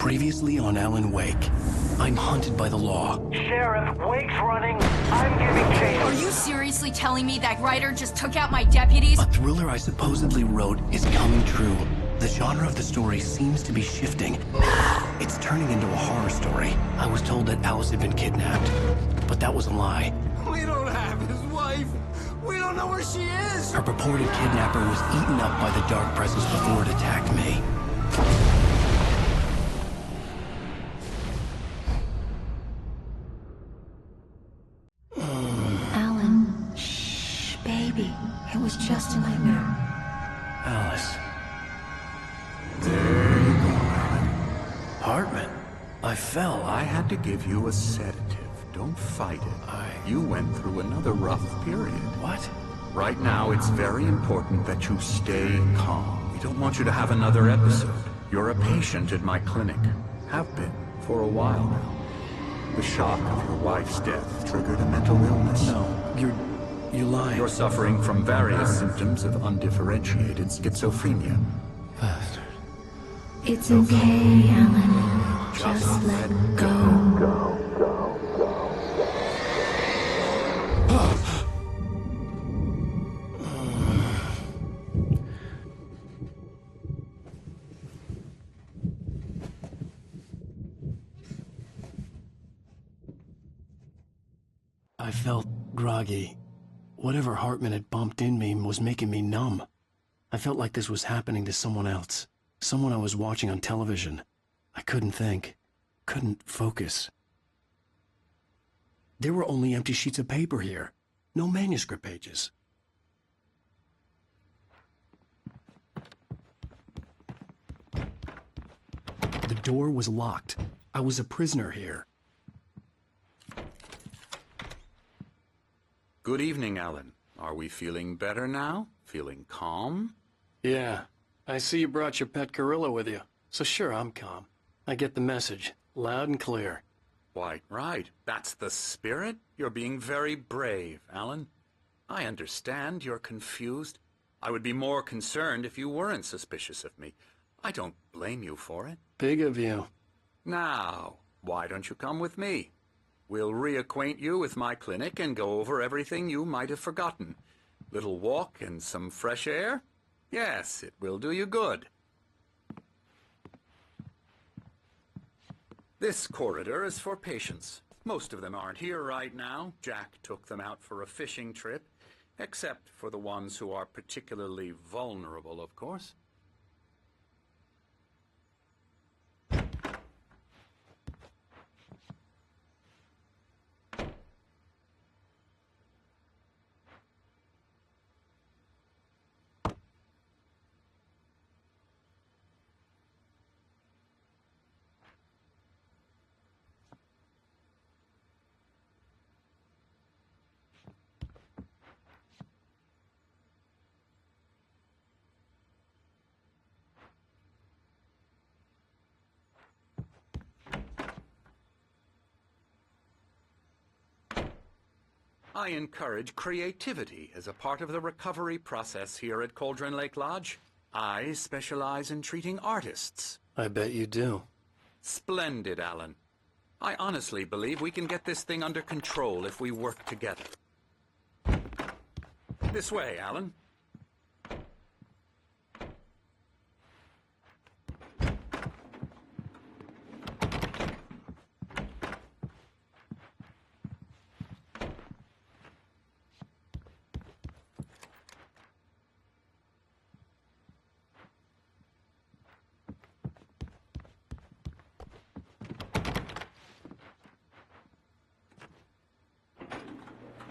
Previously on Alan Wake. I'm hunted by the law. Sheriff, Wake's running. I'm giving chase. Are you seriously telling me that writer just took out my deputies? A thriller I supposedly wrote is coming true. The genre of the story seems to be shifting. It's turning into a horror story. I was told that Alice had been kidnapped, but that was a lie. We don't have his wife. We don't know where she is. Her purported kidnapper was eaten up by the dark presence before it attacked me. Alan, shh, baby. It was just a nightmare. Alice. There you go, Alan. Hartman. I fell. I had to give you a sedative. Don't fight it. You went through another rough period. What? Right now, it's very important that you stay calm. We don't want you to have another episode. You're a patient at my clinic. Have been for a while now. The shock of your wife's death triggered a mental illness. No, you're lying. You're suffering from various symptoms of undifferentiated schizophrenia. It's okay, Alan. Just let go. I felt groggy. Whatever Hartman had bumped in me was making me numb. I felt like this was happening to someone else. Someone I was watching on television. I couldn't think. Couldn't focus. There were only empty sheets of paper here. No manuscript pages. The door was locked. I was a prisoner here. Good evening, Alan. Are we feeling better now? Feeling calm? Yeah. I see you brought your pet gorilla with you. So sure, I'm calm. I get the message. Loud and clear. Quite right. That's the spirit. You're being very brave, Alan. I understand you're confused. I would be more concerned if you weren't suspicious of me. I don't blame you for it. Big of you. Now, why don't you come with me? We'll reacquaint you with my clinic and go over everything you might have forgotten. Little walk and some fresh air? Yes, it will do you good. This corridor is for patients. Most of them aren't here right now. Jack took them out for a fishing trip, except for the ones who are particularly vulnerable, of course. I encourage creativity as a part of the recovery process here at Cauldron Lake Lodge. I specialize in treating artists. I bet you do. Splendid, Alan. I honestly believe we can get this thing under control if we work together. This way, Alan.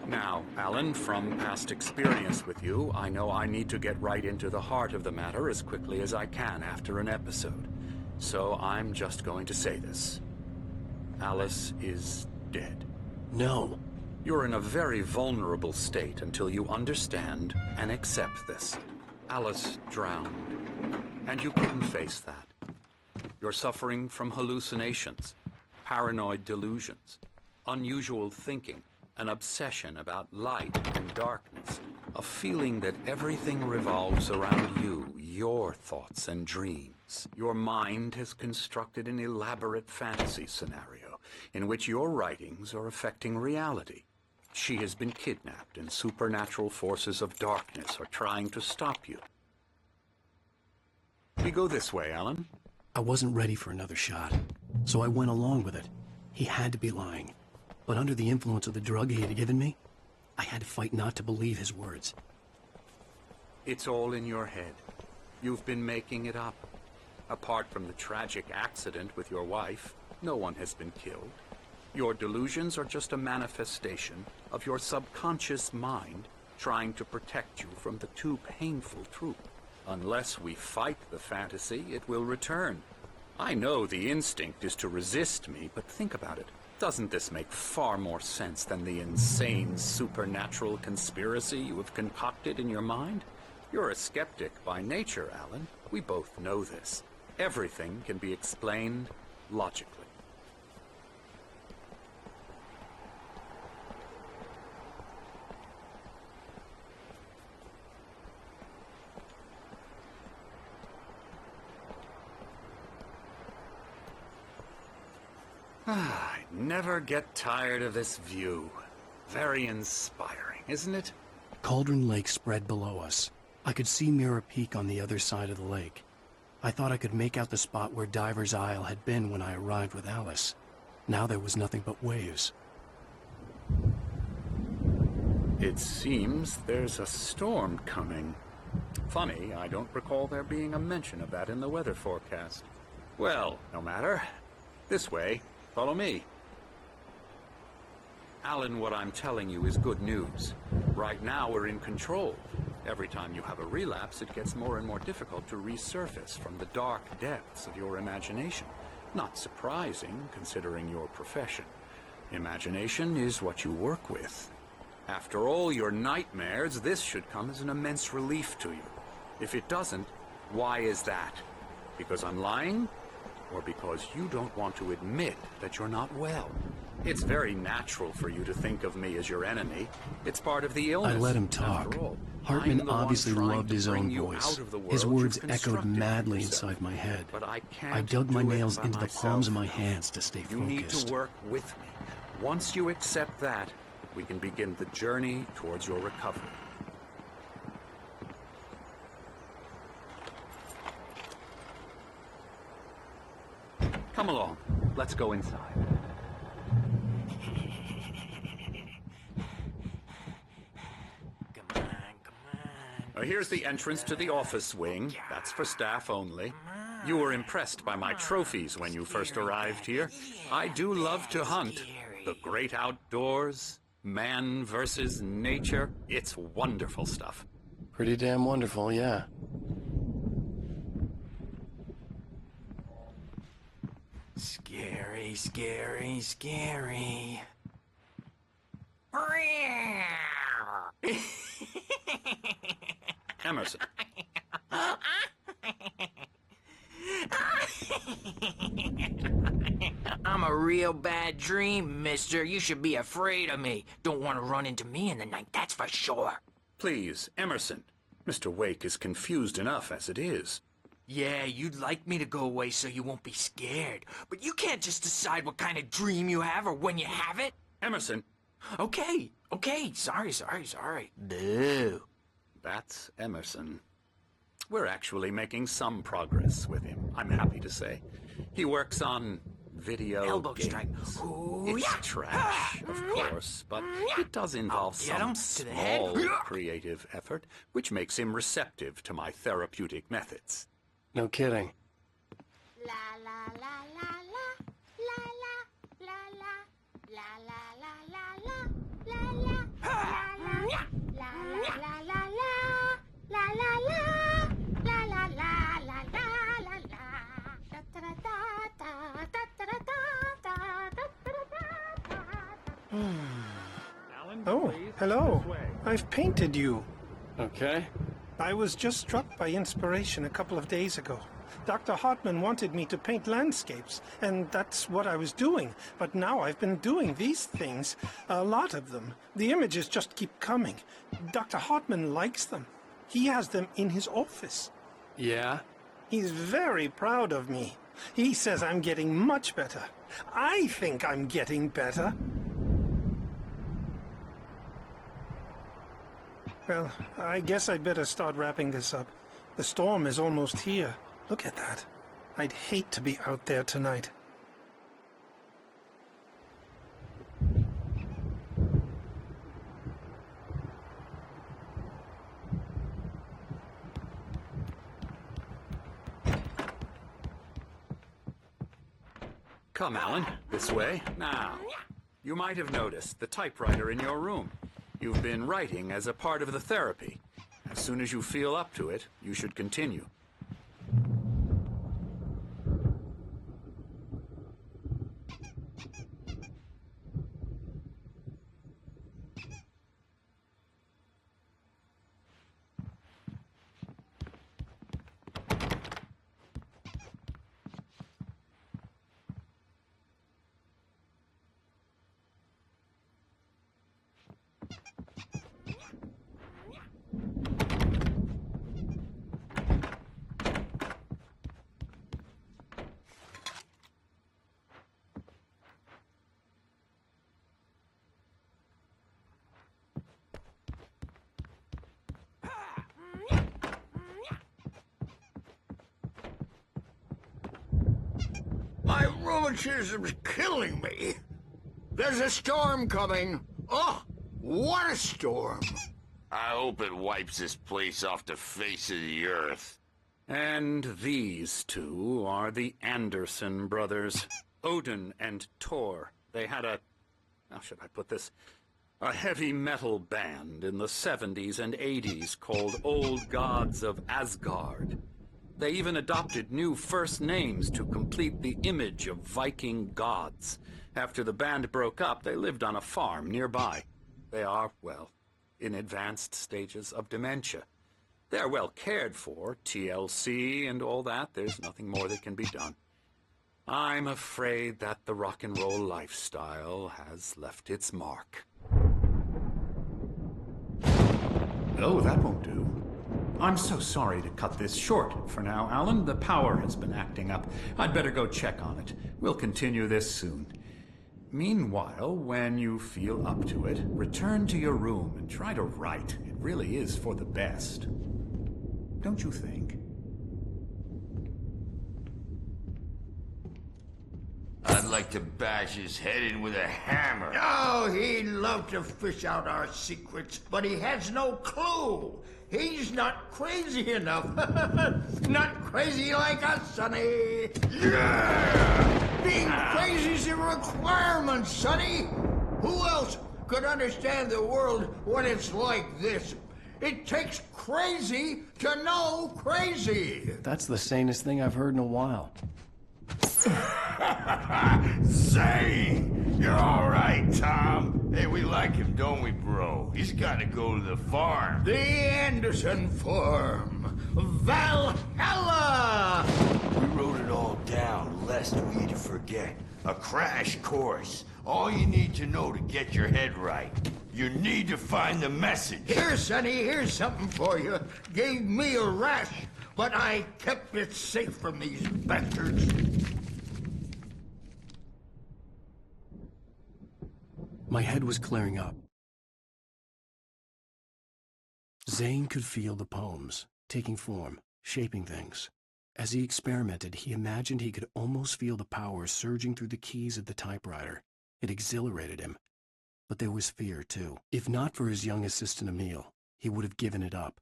Now, Alan, from past experience with you, I know I need to get right into the heart of the matter as quickly as I can after an episode. So I'm just going to say this. Alice is dead. No. You're in a very vulnerable state until you understand and accept this. Alice drowned, and you couldn't face that. You're suffering from hallucinations, paranoid delusions, unusual thinking, an obsession about light and darkness, A feeling that everything revolves around you, your thoughts and dreams. Your mind has constructed an elaborate fantasy scenario in which your writings are affecting reality. She has been kidnapped and supernatural forces of darkness are trying to stop you. We go this way, Alan. I wasn't ready for another shot, so I went along with it. He had to be lying. But under the influence of the drug he had given me, I had to fight not to believe his words. It's all in your head. You've been making it up. Apart from the tragic accident with your wife, no one has been killed. Your delusions are just a manifestation of your subconscious mind trying to protect you from the too painful truth. Unless we fight the fantasy, it will return. I know the instinct is to resist me, but think about it. Doesn't this make far more sense than the insane supernatural conspiracy you have concocted in your mind? You're a skeptic by nature, Alan. We both know this. Everything can be explained logically. I never get tired of this view. Very inspiring, isn't it? Cauldron Lake spread below us. I could see Mirror Peak on the other side of the lake. I thought I could make out the spot where Diver's Isle had been when I arrived with Alice. Now there was nothing but waves. It seems there's a storm coming. Funny, I don't recall there being a mention of that in the weather forecast. Well, no matter. This way. Follow me. Alan, what I'm telling you is good news. Right now we're in control. Every time you have a relapse, it gets more and more difficult to resurface from the dark depths of your imagination. Not surprising, considering your profession. Imagination is what you work with. After all your nightmares, this should come as an immense relief to you. If it doesn't, why is that? Because I'm lying? Or because you don't want to admit that you're not well? It's very natural for you to think of me as your enemy. It's part of the illness. I let him talk. Hartman obviously loved his own voice. His words echoed madly inside my head. But I dug my nails into the palms of my hands to stay You need focused. to work with me. Once you accept that, we can begin the journey towards your recovery. Come along. Let's go inside. Come on. Here's the entrance to the office wing. That's for staff only. You were impressed by my trophies when you first arrived here. I do love to hunt. The great outdoors, man versus nature. It's wonderful stuff. Pretty damn wonderful, yeah. Scary, scary, scary. Emerson. I'm a real bad dream, mister. You should be afraid of me. Don't want to run into me in the night, that's for sure. Please, Emerson. Mr. Wake is confused enough as it is. Yeah, you'd like me to go away so you won't be scared. But you can't just decide what kind of dream you have or when you have it. Emerson. Okay. Sorry. Boo. That's Emerson. We're actually making some progress with him, I'm happy to say. He works on video Elbow games. strike. Ooh, It's yeah. trash, of course, but it does involve Get him some to the head. small creative effort, which makes him receptive to my therapeutic methods. No kidding. La la la la la la la la la la la la la la la la la la la Oh, hello. I've painted you. Okay. I was just struck by inspiration a couple of days ago. Dr. Hartman wanted me to paint landscapes, and that's what I was doing. But now I've been doing these things, a lot of them. The images just keep coming. Dr. Hartman likes them. He has them in his office. Yeah? He's very proud of me. He says I'm getting much better. I think I'm getting better. Well, I guess I'd better start wrapping this up. The storm is almost here. Look at that. I'd hate to be out there tonight. Come, Alan, this way. Now, you might have noticed the typewriter in your room. You've been writing as a part of the therapy. As soon as you feel up to it, you should continue. My rheumatism's killing me. There's a storm coming. Oh, what a storm. I hope it wipes this place off the face of the earth. And these two are the Anderson brothers, Odin and Tor. They had how should I put this? A heavy metal band in the 70s and 80s called Old Gods of Asgard. They even adopted new first names to complete the image of Viking gods. After the band broke up, they lived on a farm nearby. They are, well, in advanced stages of dementia. They're well cared for, TLC and all that. There's nothing more that can be done. I'm afraid that the rock and roll lifestyle has left its mark. Oh, that won't do. I'm so sorry to cut this short for now, Alan. The power has been acting up. I'd better go check on it. We'll continue this soon. Meanwhile, when you feel up to it, return to your room and try to write. It really is for the best. Don't you think? I'd like to bash his head in with a hammer. Oh, he'd love to fish out our secrets, but he has no clue. He's not crazy enough. Not crazy like us, Sonny. Yeah! Being crazy's a requirement, Sonny. Who else could understand the world when it's like this? It takes crazy to know crazy. That's the sanest thing I've heard in a while. Zane! You're all right, Tom. Hey, we like him, don't we, bro? He's got to go to the farm. The Anderson Farm. Valhalla! We wrote it all down, lest we forget. A crash course. All you need to know to get your head right. You need to find the message. Here, Sonny, here's something for you. Gave me a rash, but I kept it safe from these bastards. My head was clearing up. Zane could feel the poems, taking form, shaping things. As he experimented, he imagined he could almost feel the power surging through the keys of the typewriter. It exhilarated him. But there was fear, too. If not for his young assistant Emil, he would have given it up.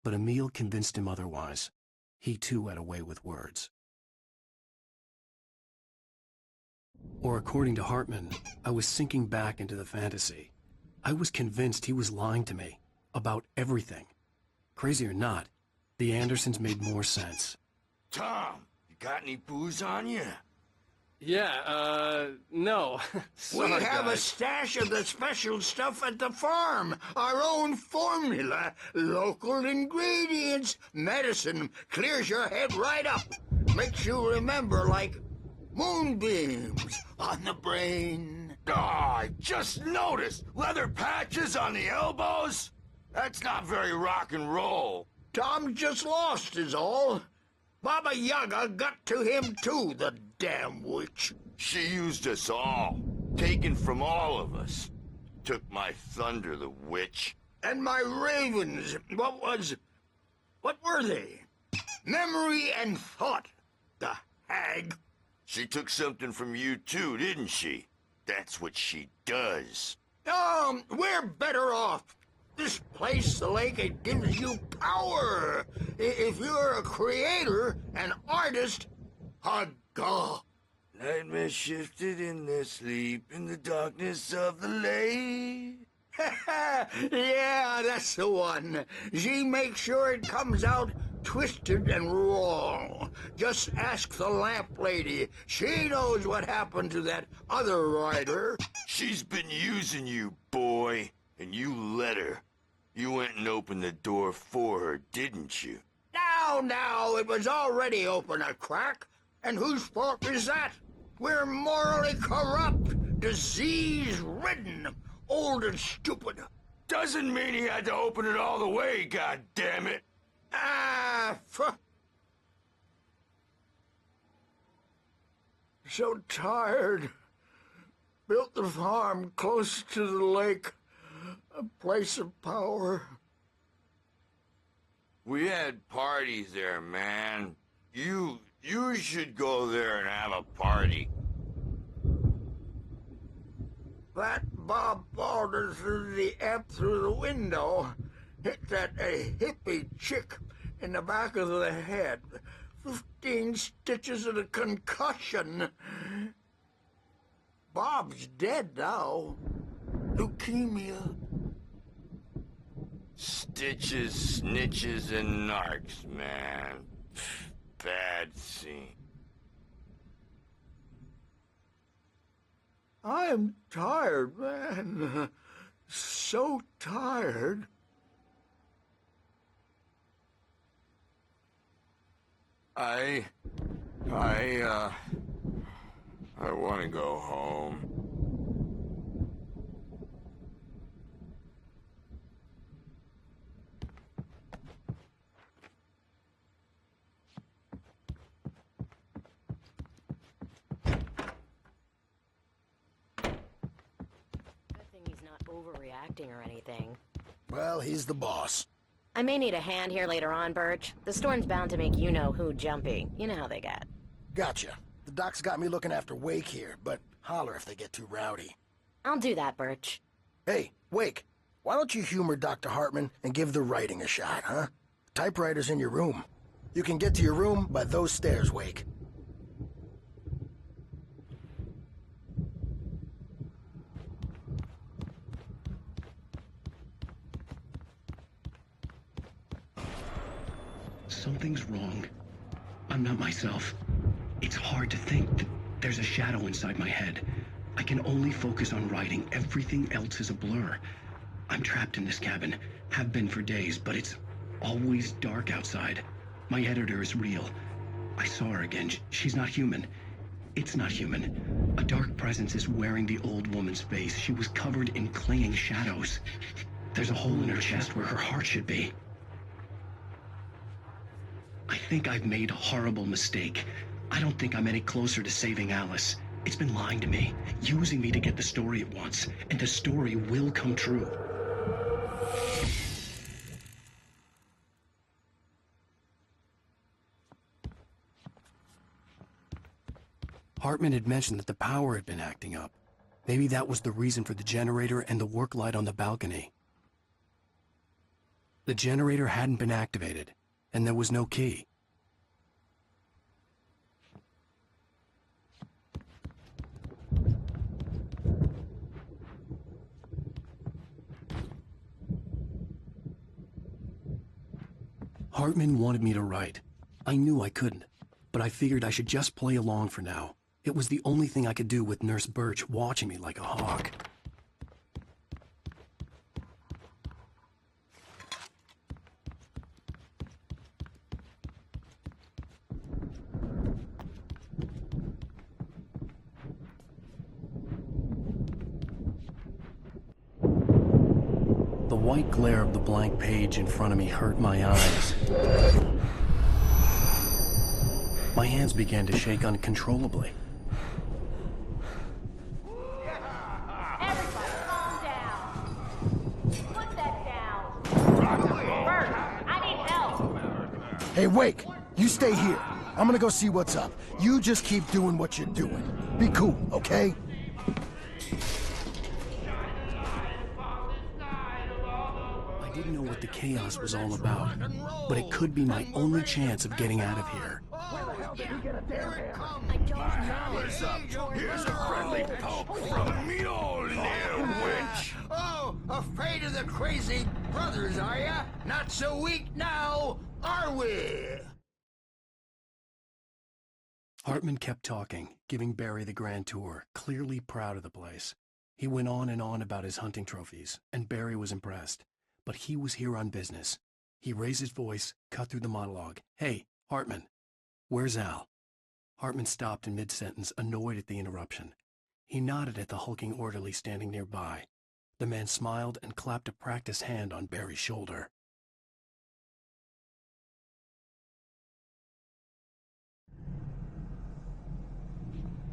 But Emil convinced him otherwise. He, too, had a way with words. Or according to Hartman, I was sinking back into the fantasy. I was convinced he was lying to me about everything. Crazy or not, the Andersons made more sense. Tom, you got any booze on you? No. We Sorry, have a guys. stash of the special stuff at the farm. Our own formula. Local ingredients. Medicine. Clears your head right up. Makes you remember like moonbeams on the brain. Oh, I just noticed! Leather patches on the elbows? That's not very rock and roll. Tom just lost is all. Baba Yaga got to him too, the damn witch. She used us all. Taken from all of us. Took my thunder, the witch. And my ravens, what were they? Memory and thought, the hag. She took something from you too, didn't she? That's what she does. We're better off. This place, the lake, it gives you power. If you're a creator, an artist, a god. Nightmare shifted in their sleep in the darkness of the lake. Yeah, that's the one. She makes sure it comes out twisted and wrong. Just ask the lamp lady. She knows what happened to that other rider. She's been using you, boy, and you let her. You went and opened the door for her, didn't you? Now, it was already open a crack. And whose fault is that? We're morally corrupt, disease-ridden, old and stupid. Doesn't mean he had to open it all the way, goddammit. So tired. Built the farm close to the lake. A place of power. We had parties there, man. You should go there and have a party. That Bob Balder threw the amp through the window. Hit that hippie chick in the back of the head. 15 stitches and a concussion. Bob's dead now. Leukemia. Stitches, snitches, and narcs, man. Bad scene. I am tired, man. So tired. I want to go home. Overreacting or anything. Well, he's the boss. I may need a hand here later on, Birch. The storm's bound to make you-know-who jumpy. You know how they get. Gotcha. The doc's got me looking after Wake here, but holler if they get too rowdy. I'll do that, Birch. Hey, Wake, why don't you humor Dr. Hartman and give the writing a shot, huh? Typewriter's in your room. You can get to your room by those stairs, Wake. Something's wrong. I'm not myself. It's hard to think. There's a shadow inside my head. I can only focus on writing. Everything else is a blur. I'm trapped in this cabin. Have been for days, but it's always dark outside. My editor is real. I saw her again. She's not human. It's not human. A dark presence is wearing the old woman's face. She was covered in clinging shadows. There's a hole in her chest where her heart should be. I think I've made a horrible mistake. I don't think I'm any closer to saving Alice. It's been lying to me, using me to get the story it wants, and the story will come true. Hartman had mentioned that the power had been acting up. Maybe that was the reason for the generator and the work light on the balcony. The generator hadn't been activated, and there was no key. Hartman wanted me to write. I knew I couldn't, but I figured I should just play along for now. It was the only thing I could do with Nurse Birch watching me like a hawk. The white glare of the blank page in front of me hurt my eyes. My hands began to shake uncontrollably. Everybody, calm down. Put that down. Bert, I need help. Hey, Wake, you stay here. I'm gonna go see what's up. You just keep doing what you're doing. Be cool, okay? I didn't know what the chaos was all about, but it could be my only chance of getting out of here. Here's a friendly poke from Mjolnir, witch! Oh, afraid of the crazy brothers, are ya? Not so weak now, are we? Hartman kept talking, giving Barry the grand tour, clearly proud of the place. He went on and on about his hunting trophies, and Barry was impressed. But he was here on business. He raised his voice, cut through the monologue. "Hey, Hartman, where's Al?" Hartman stopped in mid-sentence, annoyed at the interruption. He nodded at the hulking orderly standing nearby. The man smiled and clapped a practiced hand on Barry's shoulder.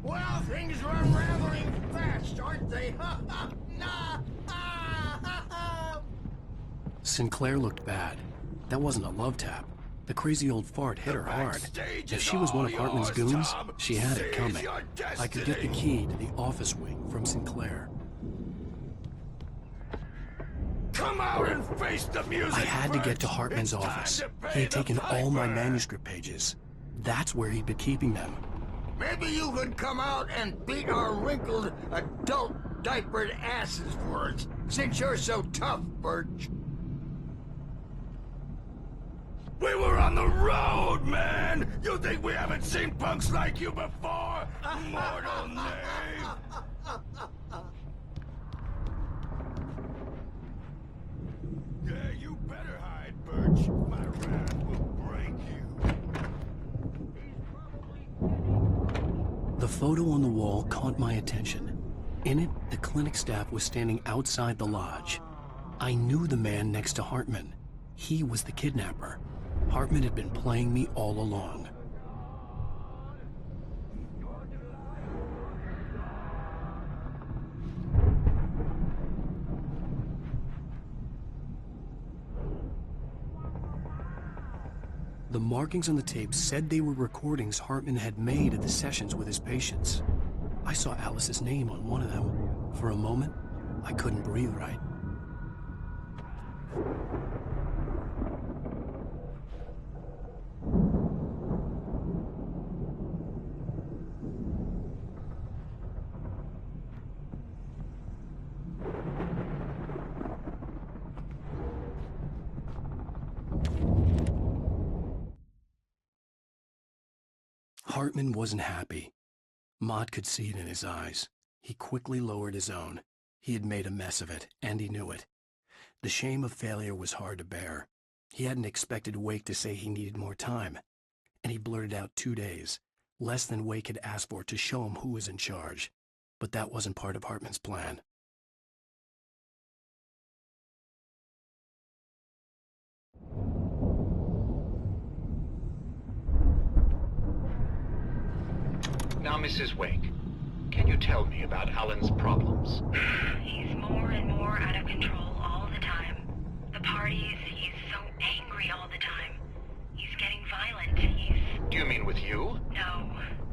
Well, things are unraveling fast, aren't they? Ha ha! Nah! Ha ha ha! Sinclair looked bad. That wasn't a love tap. The crazy old fart hit her hard. If she was one of Hartman's goons, she had it coming. I could get the key to the office wing from Sinclair. Come out and face the music! I had to get to Hartman's It's time office. to pay He had the taken all my piper. manuscript pages. That's where he'd been keeping them. Maybe you could come out and beat our wrinkled, adult, diapered asses for us, since you're so tough, Birch. We were on the road, man! You think we haven't seen punks like you before? Mortal knave! Yeah, you better hide, Birch. My wrath will break you. The photo on the wall caught my attention. In it, the clinic staff was standing outside the lodge. I knew the man next to Hartman. He was the kidnapper. Hartman had been playing me all along. The markings on the tape said they were recordings Hartman had made at the sessions with his patients. I saw Alice's name on one of them. For a moment, I couldn't breathe right. Hartman wasn't happy. Mott could see it in his eyes. He quickly lowered his own. He had made a mess of it, and he knew it. The shame of failure was hard to bear. He hadn't expected Wake to say he needed more time, and he blurted out 2 days, less than Wake had asked for to show him who was in charge. But that wasn't part of Hartman's plan. Now, Mrs. Wake, can you tell me about Alan's problems? He's more and more out of control all the time. The parties, he's so angry all the time. He's getting violent. Do you mean with you? No,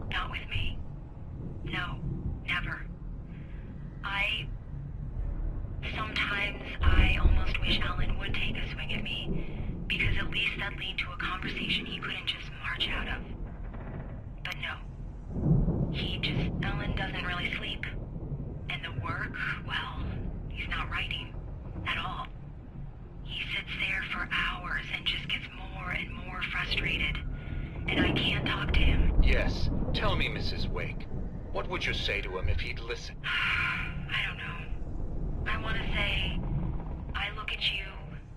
not with me. No, never. Sometimes I almost wish Alan would take a swing at me, because at least that'd lead to a conversation he couldn't just march out of. But no. Alan doesn't really sleep. And the work, well, he's not writing at all. He sits there for hours and just gets more and more frustrated. And I can't talk to him. Yes. Tell me, Mrs. Wake. What would you say to him if he'd listen? I don't know. I want to say, I look at you,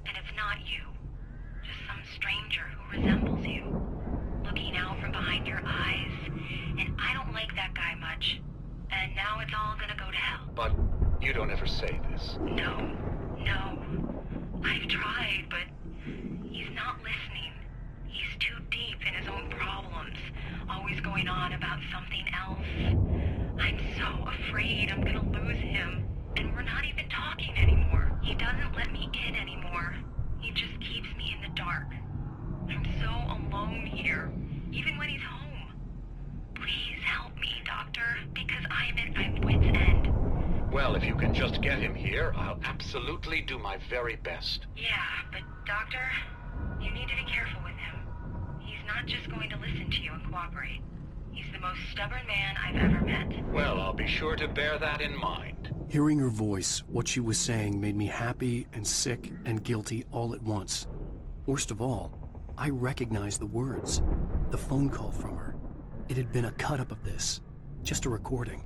and it's not you. Just some stranger who resembles you. Looking out from behind your eyes. And I don't like that guy much. And now it's all gonna go to hell. But you don't ever say this. No. I've tried, but he's not listening. He's too deep in his own problems. Always going on about something else. I'm so afraid I'm gonna lose him. And we're not even talking anymore. He doesn't let me in anymore. He just keeps me in the dark. I'm so alone here, even when he's home. Please help me, Doctor, because I'm at my wit's end. Well, if you can just get him here, I'll absolutely do my very best. Yeah, but Doctor, you need to be careful with him. He's not just going to listen to you and cooperate. He's the most stubborn man I've ever met. Well, I'll be sure to bear that in mind. Hearing her voice, what she was saying made me happy and sick and guilty all at once. Worst of all, I recognized the words. The phone call from her. It had been a cut-up of this. Just a recording.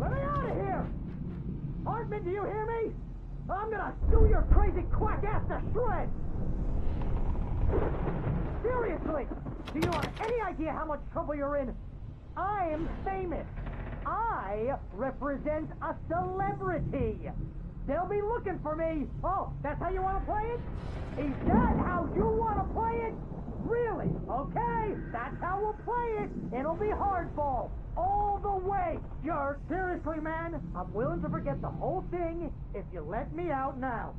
Let me out of here! Hartman, do you hear me? I'm gonna sue your crazy quack ass to shreds! Seriously! Do you have any idea how much trouble you're in? I am famous. I represent a celebrity. They'll be looking for me. Oh, that's how you want to play it? Is that how you want to play it? Really? Okay, that's how we'll play it. It'll be hardball. All the way. You're seriously, man, I'm willing to forget the whole thing if you let me out now.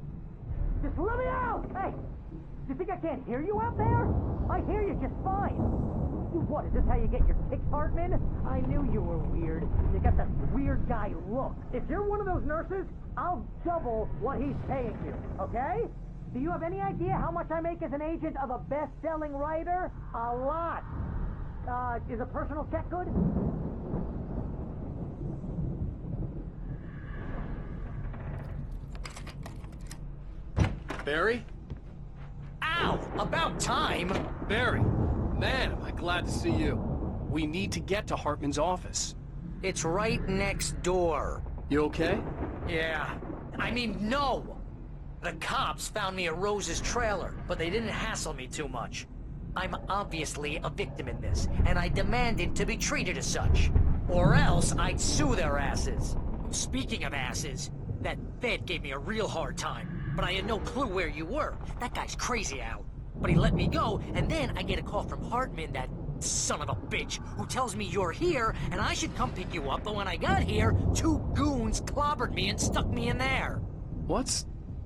Just let me out! Hey, you think I can't hear you out there? I hear you just fine. What, is this how you get your kicks, Hartman? I knew you were weird. You got that weird guy look. If you're one of those nurses, I'll double what he's paying you, okay? Do you have any idea how much I make as an agent of a best-selling writer? A lot. Is a personal check good? Barry? Ow! About time! Barry! Man, am I glad to see you. We need to get to Hartman's office. It's right next door. You okay? Yeah. I mean, no! The cops found me at Rose's trailer, but they didn't hassle me too much. I'm obviously a victim in this, and I demanded to be treated as such. Or else I'd sue their asses. Speaking of asses, that Fed gave me a real hard time, but I had no clue where you were. That guy's crazy, Al. But he let me go, and then I get a call from Hartman, that son of a bitch, who tells me you're here, and I should come pick you up, but when I got here, 2 goons clobbered me and stuck me in there. What's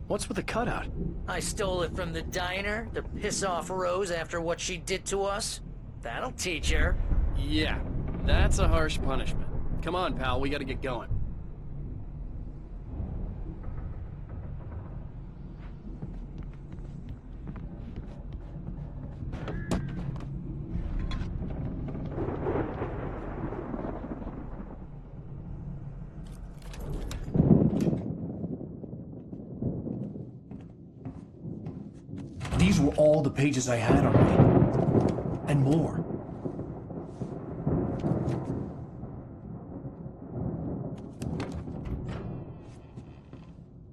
with the cutout? I stole it from the diner to piss off Rose after what she did to us. That'll teach her. Yeah, that's a harsh punishment. Come on, pal, we gotta get going. These were all the pages I had on me. And more.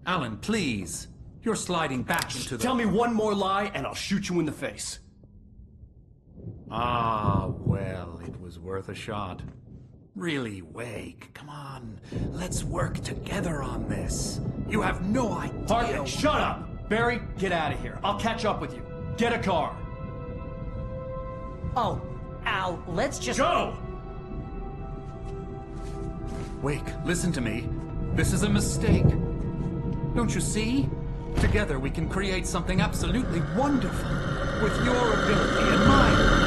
Alan, please. You're sliding back into the... Tell me one more lie and I'll shoot you in the face. Ah, well, it was worth a shot. Really, Wake, come on. Let's work together on this. You have no idea... Hartman, shut up! Barry, get out of here. I'll catch up with you. Get a car. Oh, Al, let's just... Go! Wake, listen to me. This is a mistake. Don't you see? Together we can create something absolutely wonderful. With your ability and mine.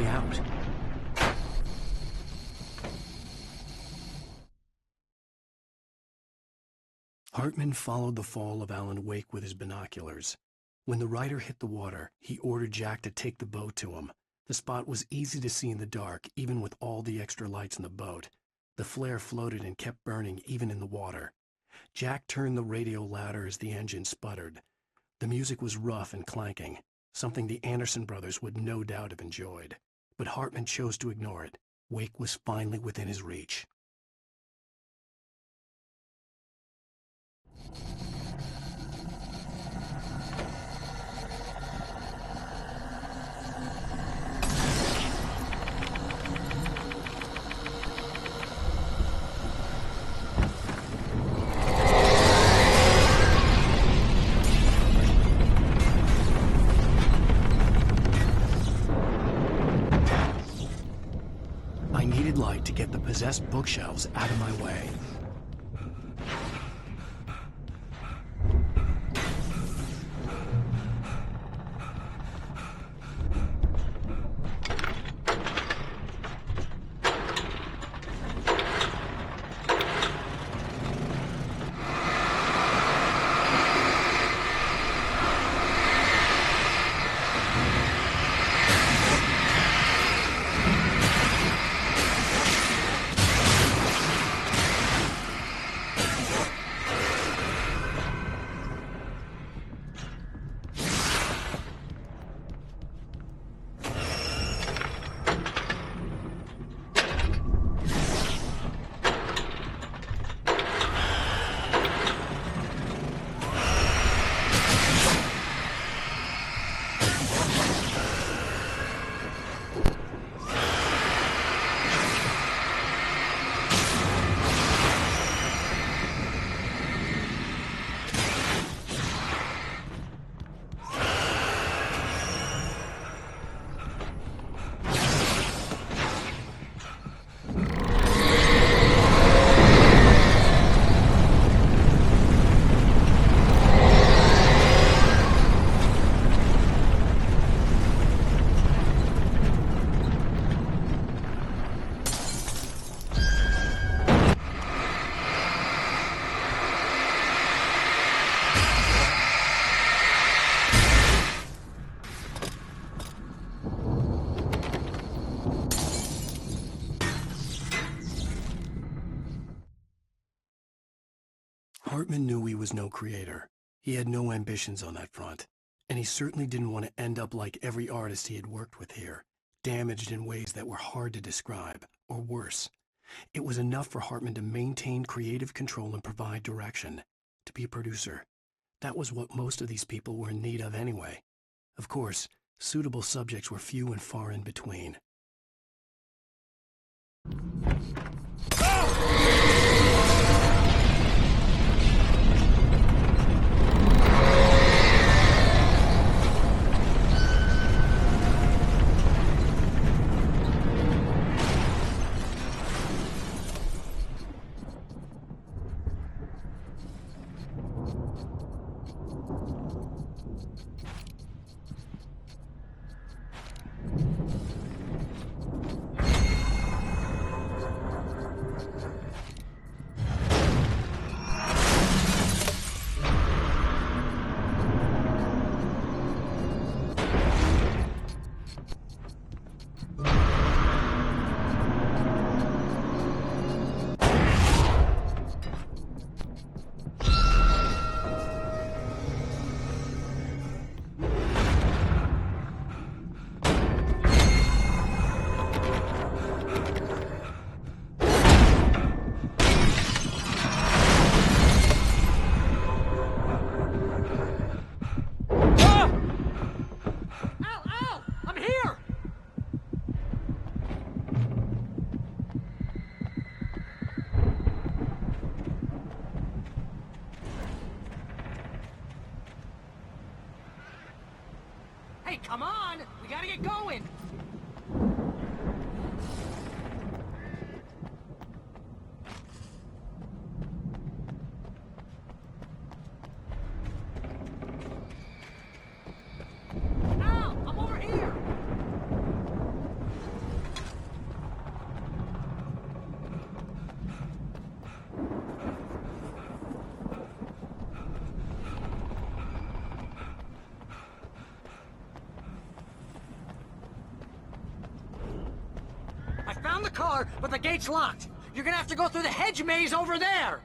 way out. Hartman followed the fall of Alan Wake with his binoculars. When the rider hit the water, he ordered Jack to take the boat to him. The spot was easy to see in the dark, even with all the extra lights in the boat. The flare floated and kept burning even in the water. Jack turned the radio louder as the engine sputtered. The music was rough and clanking, something the Anderson brothers would no doubt have enjoyed. But Hartman chose to ignore it. Wake was finally within his reach. I needed light to get the possessed bookshelves out of my way. Hartman knew he was no creator. He had no ambitions on that front, and he certainly didn't want to end up like every artist he had worked with here, damaged in ways that were hard to describe, or worse. It was enough for Hartman to maintain creative control and provide direction, to be a producer. That was what most of these people were in need of anyway. Of course, suitable subjects were few and far in between. Hey, come on! We gotta get going! Al, I'm over here! I found the car, but the gate's locked. You're gonna have to go through the hedge maze over there.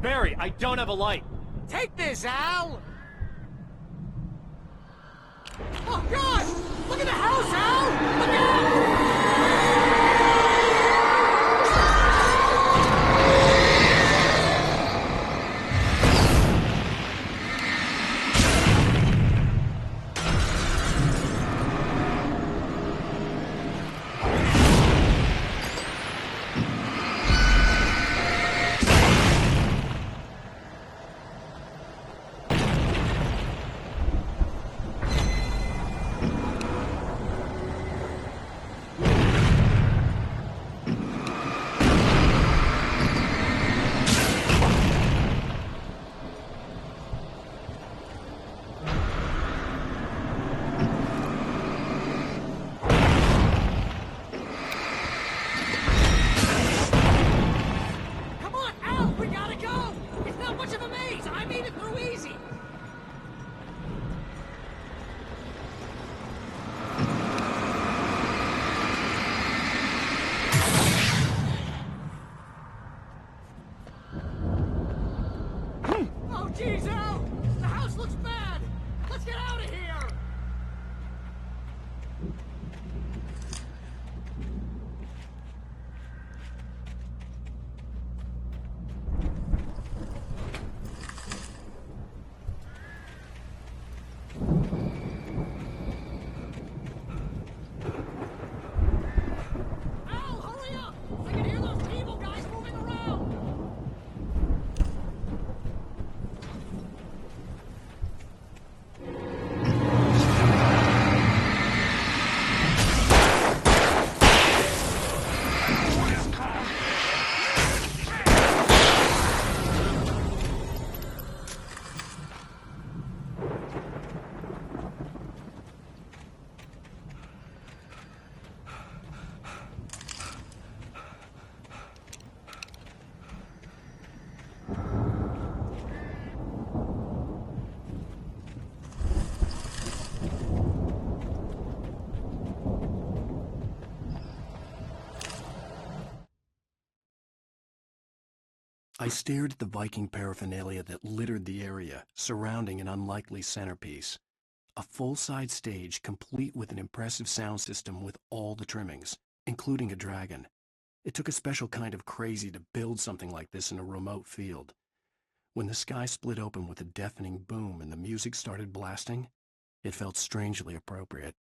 Barry, I don't have a light. Take this, Al! Oh, God! Look at the house, Al! Look out! Jeez, Al! The house looks bad! Let's get out of here! Al, hurry up! I can hear those evil guys moving around! I stared at the Viking paraphernalia that littered the area, surrounding an unlikely centerpiece. A full-size stage complete with an impressive sound system with all the trimmings, including a dragon. It took a special kind of crazy to build something like this in a remote field. When the sky split open with a deafening boom and the music started blasting, it felt strangely appropriate.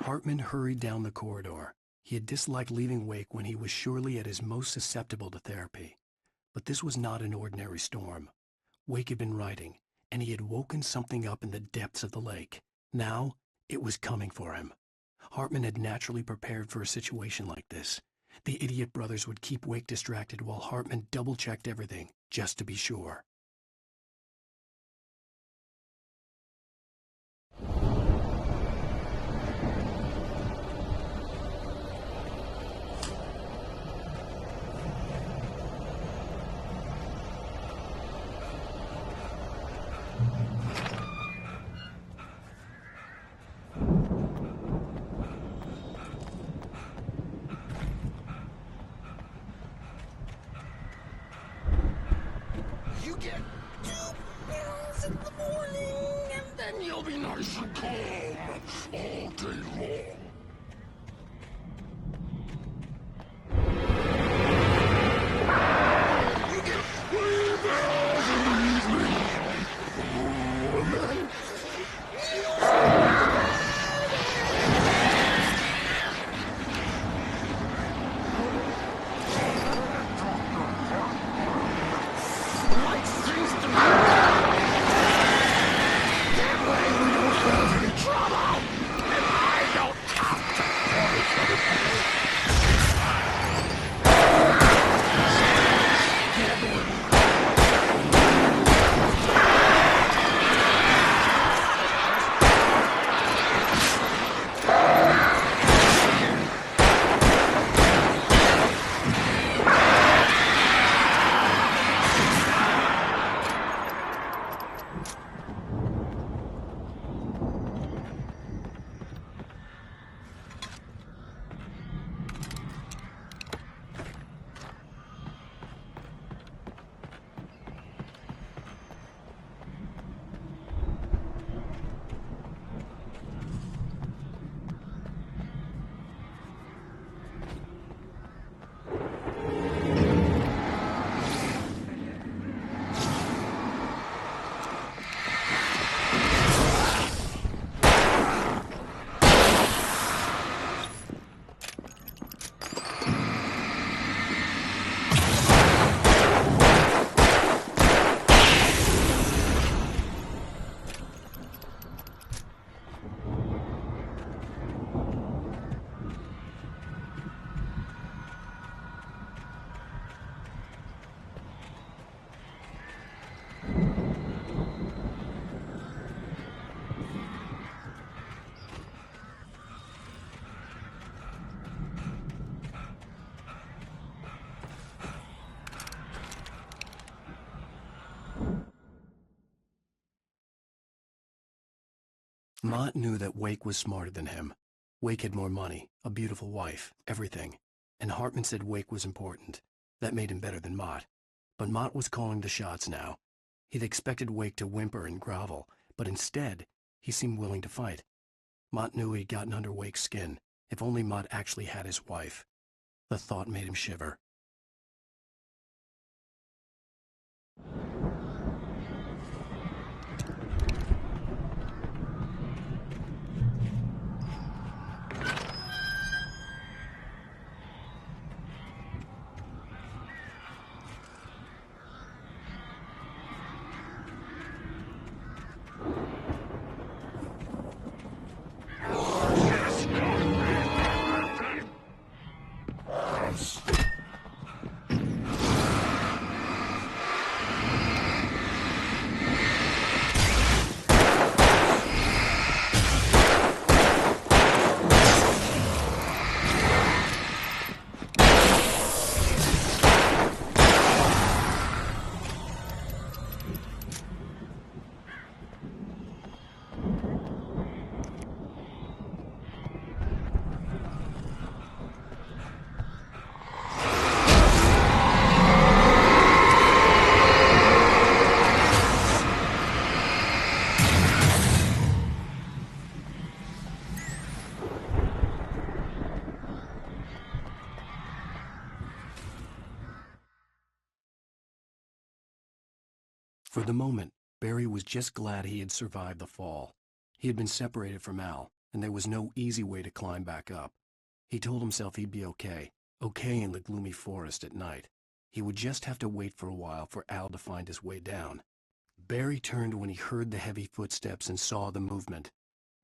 Hartman hurried down the corridor. He had disliked leaving Wake when he was surely at his most susceptible to therapy. But this was not an ordinary storm. Wake had been writing, and he had woken something up in the depths of the lake. Now, it was coming for him. Hartman had naturally prepared for a situation like this. The idiot brothers would keep Wake distracted while Hartman double-checked everything, just to be sure. be nice and calm all day long. Mott knew that Wake was smarter than him. Wake had more money, a beautiful wife, everything. And Hartman said Wake was important. That made him better than Mott. But Mott was calling the shots now. He'd expected Wake to whimper and grovel, but instead, he seemed willing to fight. Mott knew he'd gotten under Wake's skin. If only Mott actually had his wife. The thought made him shiver. For the moment, Barry was just glad he had survived the fall. He had been separated from Al, and there was no easy way to climb back up. He told himself he'd be okay in the gloomy forest at night. He would just have to wait for a while for Al to find his way down. Barry turned when he heard the heavy footsteps and saw the movement.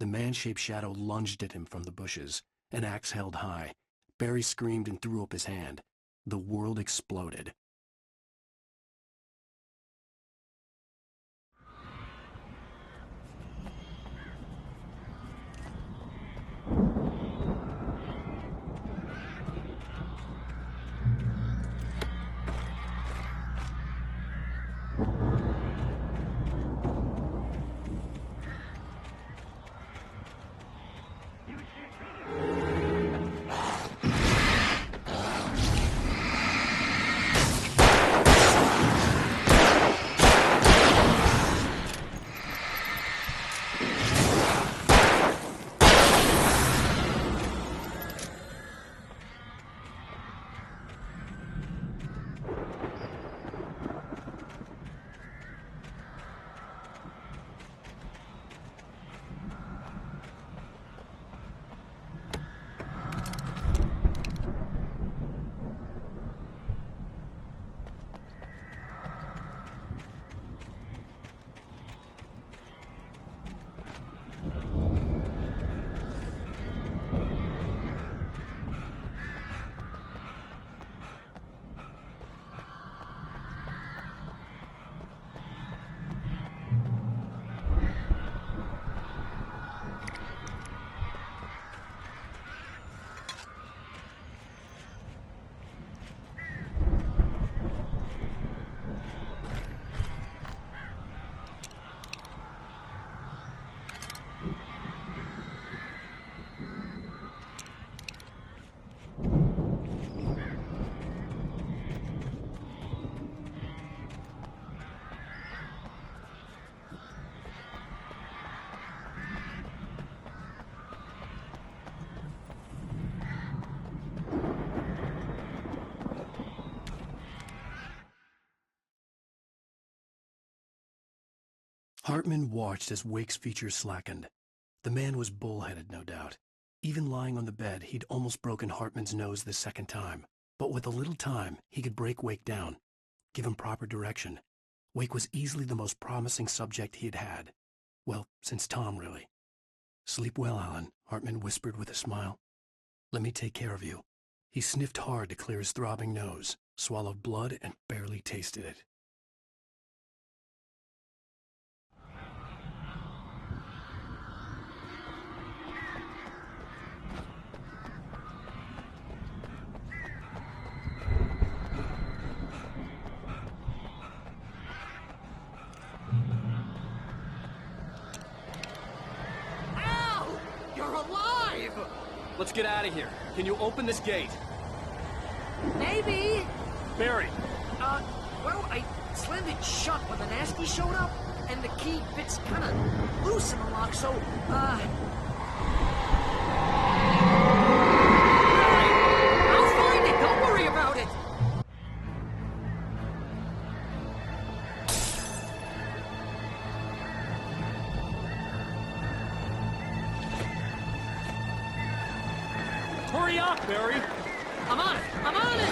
The man-shaped shadow lunged at him from the bushes, an axe held high. Barry screamed and threw up his hand. The world exploded. Hartman watched as Wake's features slackened. The man was bullheaded, no doubt. Even lying on the bed, he'd almost broken Hartman's nose the second time. But with a little time, he could break Wake down, give him proper direction. Wake was easily the most promising subject he had had. Well, since Tom, really. "Sleep well, Alan," Hartman whispered with a smile. "Let me take care of you." He sniffed hard to clear his throbbing nose, swallowed blood, and barely tasted it. Al! You're alive! Let's get out of here. Can you open this gate? Maybe. Barry! Well, I slammed it shut when the nasty showed up, and the key fits kind of loose in the lock, so, I'll find it! Don't worry about it! Hurry up, Barry! I'm on it! I'm on it!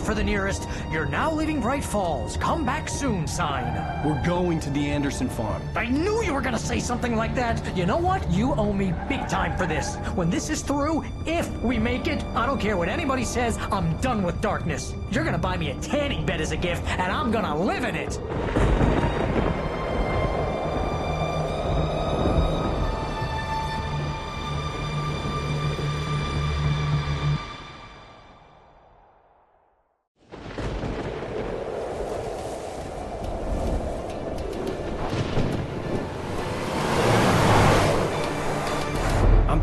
For the nearest, "You're now leaving Bright Falls. Come back soon" sign. We're going to the Anderson farm. I knew you were gonna say something like that. You know what? You owe me big time for this. When this is through, if we make it, I don't care what anybody says, I'm done with darkness. You're gonna buy me a tanning bed as a gift, and I'm gonna live in it.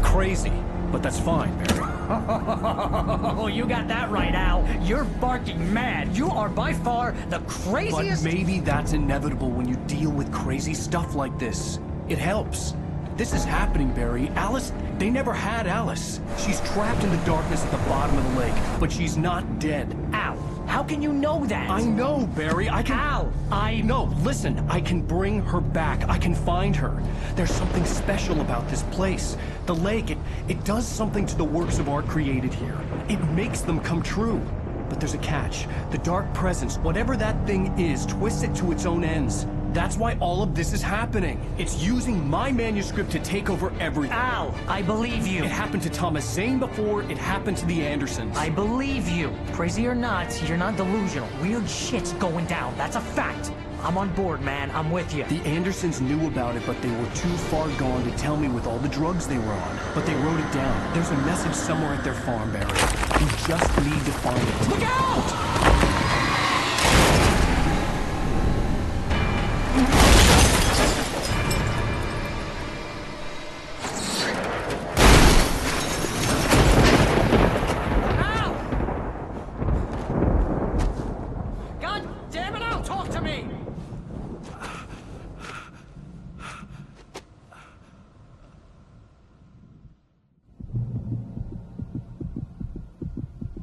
Crazy, but that's fine, Barry. Oh, you got that right, Al. You're barking mad. You are by far the craziest... But maybe that's inevitable when you deal with crazy stuff like this. It helps. This is happening, Barry. Alice, they never had Alice. She's trapped in the darkness at the bottom of the lake, but she's not dead. Al, how can you know that? I know, Barry. I can... Al, No, listen. I can bring her back. I can find her. There's something special about this place. The lake, it does something to the works of art created here. It makes them come true. But there's a catch. The dark presence, whatever that thing is, twists it to its own ends. That's why all of this is happening. It's using my manuscript to take over everything. Al, I believe you. It happened to Thomas Zane before, it happened to the Andersons. I believe you. Crazy or not, you're not delusional. Weird shit's going down. That's a fact. I'm on board, man. I'm with you. The Andersons knew about it, but they were too far gone to tell me with all the drugs they were on. But they wrote it down. There's a message somewhere at their farm, Barry. We just need to find it. Look out!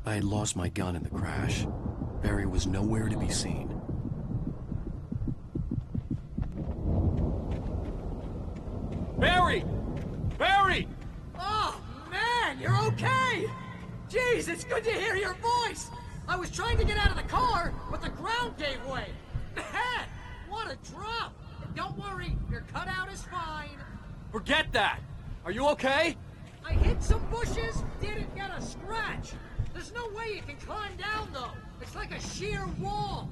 I had lost my gun in the crash. Barry was nowhere to be seen. Barry! Barry! Oh, man, you're okay! Jeez, it's good to hear your voice! I was trying to get out of the car, but the ground gave way. Man, what a drop! Don't worry, your cutout is fine. Forget that! Are you okay? I hit some bushes, didn't get a scratch. There's no way you can climb down, though. It's like a sheer wall.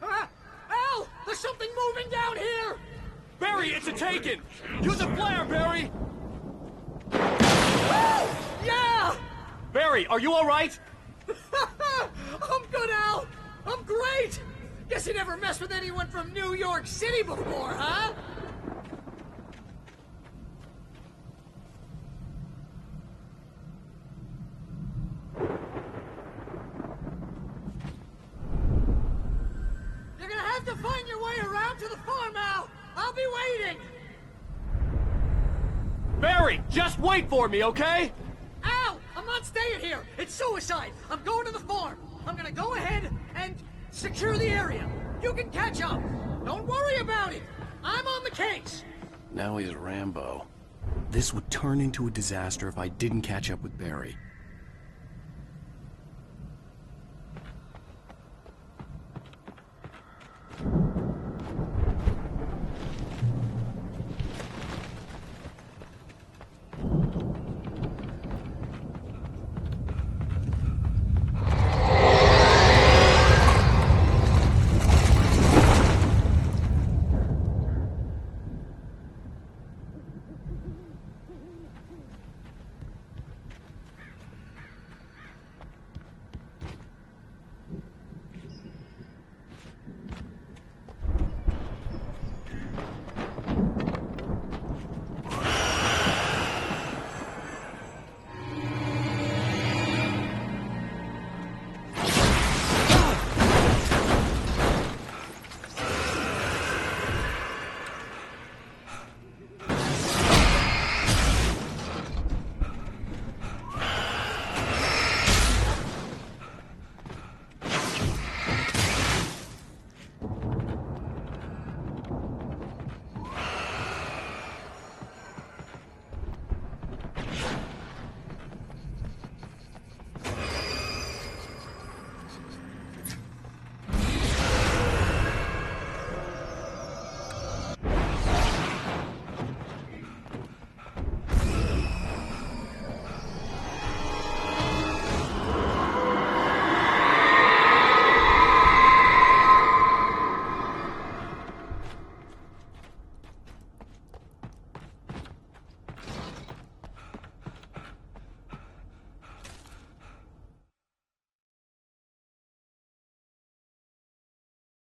Al! There's something moving down here! Barry, it's a taken! Use a flare, Barry! Oh! Yeah! Barry, are you alright? I'm good, Al! I'm great! Guess you never messed with anyone from New York City before, huh? You're gonna have to find your way around to the farm, Al! I'll be waiting! Barry, just wait for me, okay? Al! I'm not staying here! It's suicide! I'm going to the farm! I'm gonna go ahead and secure the area. You can catch up. Don't worry about it. I'm on the case. Now he's Rambo. This would turn into a disaster if I didn't catch up with Barry.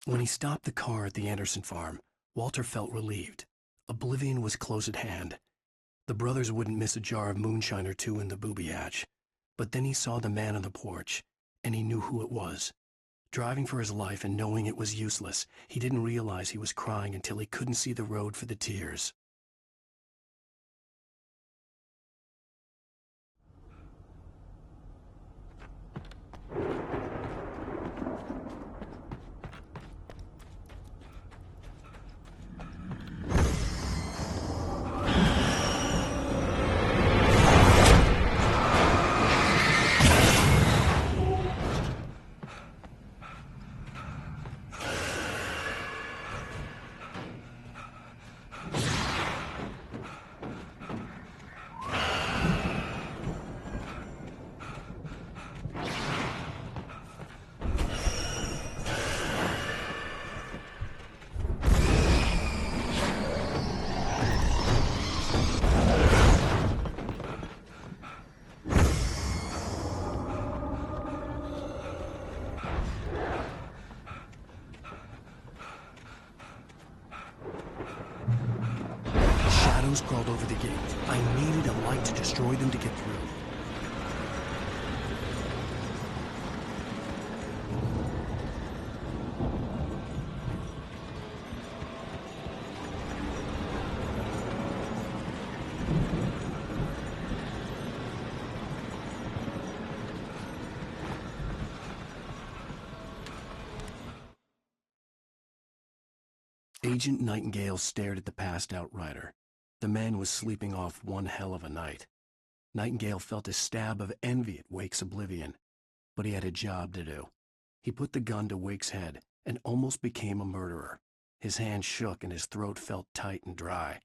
When he stopped the car at the Anderson farm, Walter felt relieved. Oblivion was close at hand. The brothers wouldn't miss a jar of moonshine or two in the booby hatch. But then he saw the man on the porch, and he knew who it was. Driving for his life and knowing it was useless, he didn't realize he was crying until he couldn't see the road for the tears. Crawled over the gate. I needed a light to destroy them to get through. Agent Nightingale stared at the passed-out rider. The man was sleeping off one hell of a night. Nightingale felt a stab of envy at Wake's oblivion, but he had a job to do. He put the gun to Wake's head and almost became a murderer. His hand shook and his throat felt tight and dry.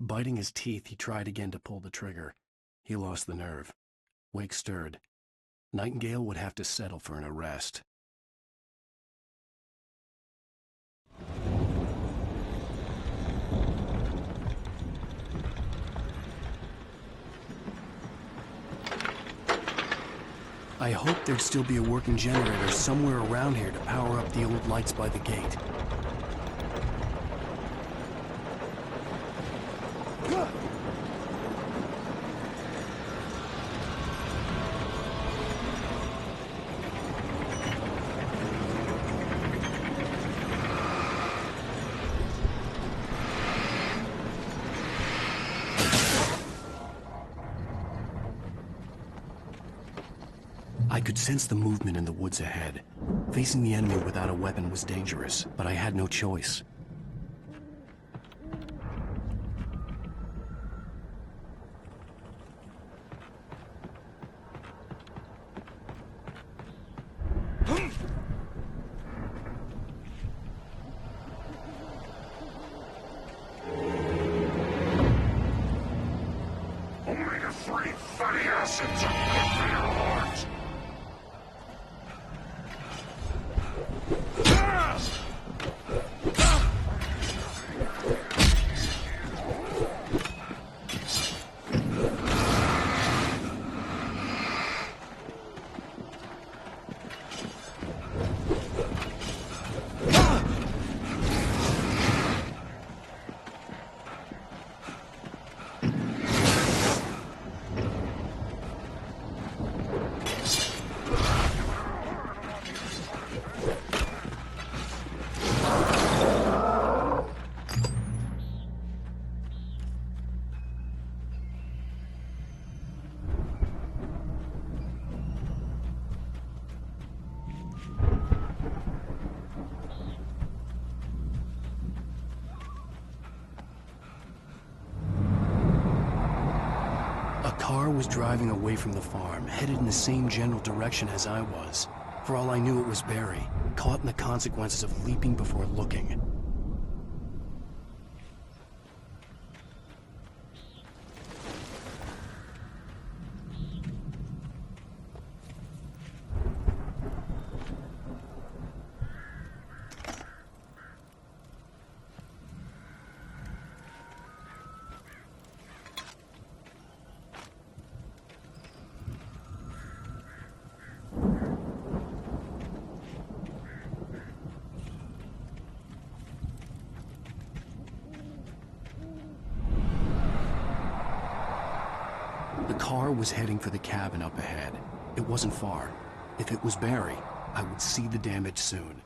Biting his teeth, he tried again to pull the trigger. He lost the nerve. Wake stirred. Nightingale would have to settle for an arrest. I hoped there'd still be a working generator somewhere around here to power up the old lights by the gate. I could sense the movement in the woods ahead. Facing the enemy without a weapon was dangerous, but I had no choice. Omega-3 fatty acids are good for your heart. A car was driving away from the farm, headed in the same general direction as I was. For all I knew, it was Barry, caught in the consequences of leaping before looking. The car was heading for the cabin up ahead. It wasn't far. If it was Barry, I would see the damage soon.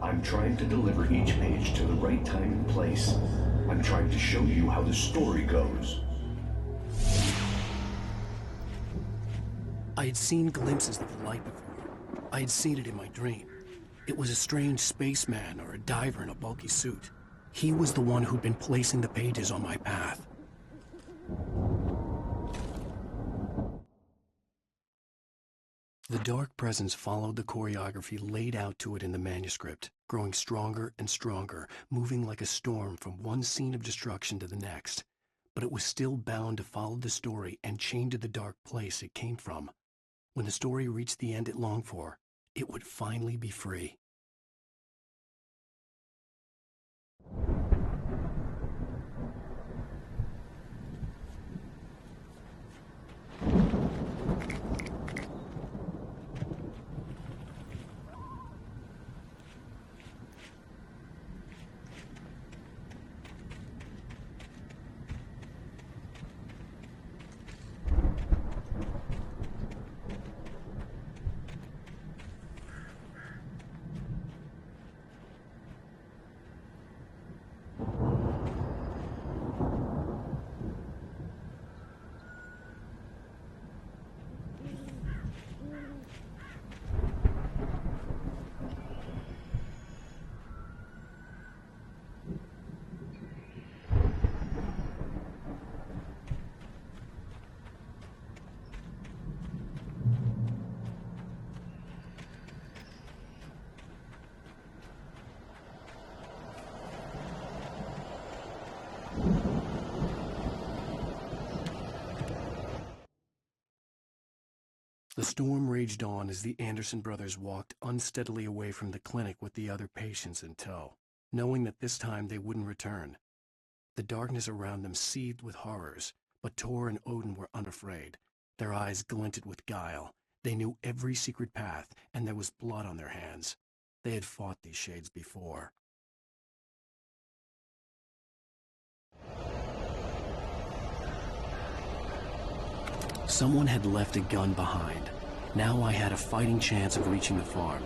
I'm trying to deliver each page to the right time and place. I'm trying to show you how the story goes. I had seen glimpses of the light before. I had seen it in my dream. It was a strange spaceman or a diver in a bulky suit. He was the one who'd been placing the pages on my path. The dark presence followed the choreography laid out to it in the manuscript, growing stronger and stronger, moving like a storm from one scene of destruction to the next. But it was still bound to follow the story and chained to the dark place it came from. When the story reached the end it longed for, it would finally be free. The storm raged on as the Anderson brothers walked unsteadily away from the clinic with the other patients in tow, knowing that this time they wouldn't return. The darkness around them seethed with horrors, but Tor and Odin were unafraid. Their eyes glinted with guile. They knew every secret path, and there was blood on their hands. They had fought these shades before. Someone had left a gun behind. Now I had a fighting chance of reaching the farm.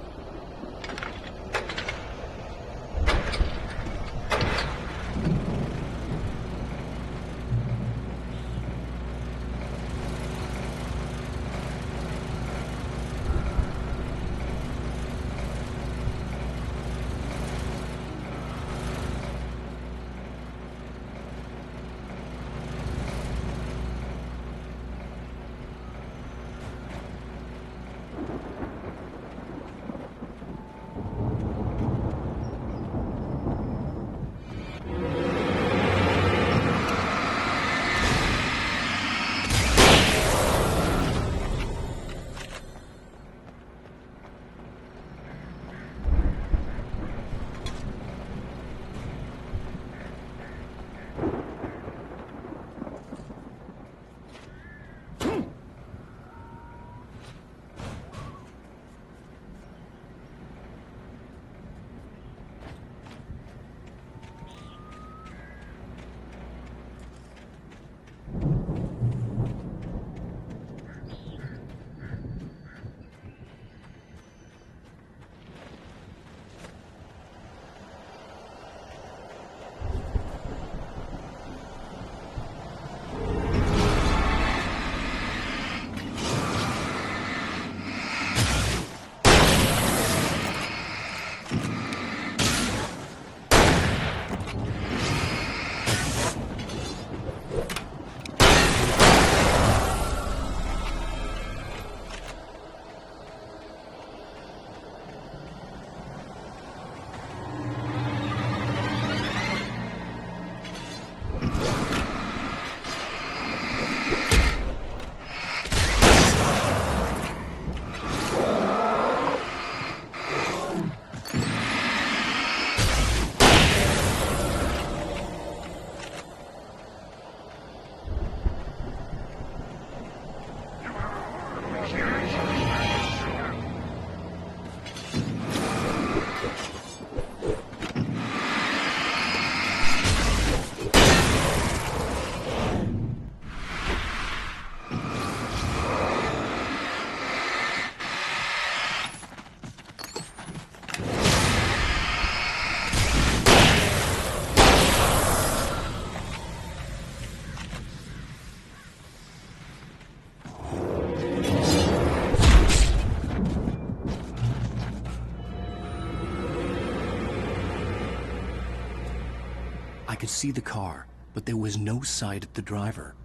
I could see the car, but there was no sight of the driver.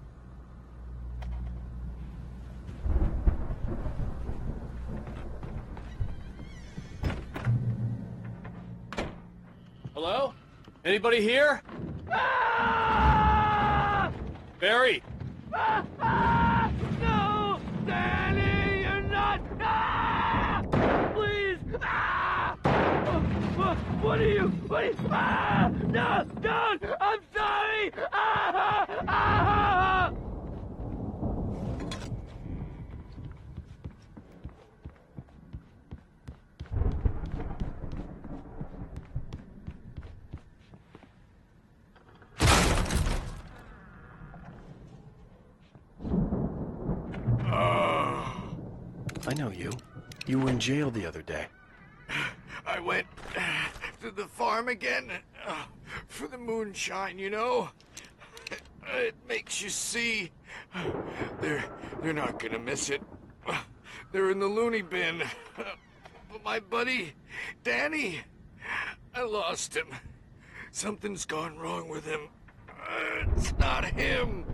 Hello? Anybody here? Barry! No! Danny, you're not! Please! What are you? No! Don't! I'm sorry! I know you. You were in jail the other day. I went to the farm again for the moonshine, you know? It makes you see. They're not gonna miss it. They're in the loony bin. But my buddy, Danny, I lost him. Something's gone wrong with him. It's not him.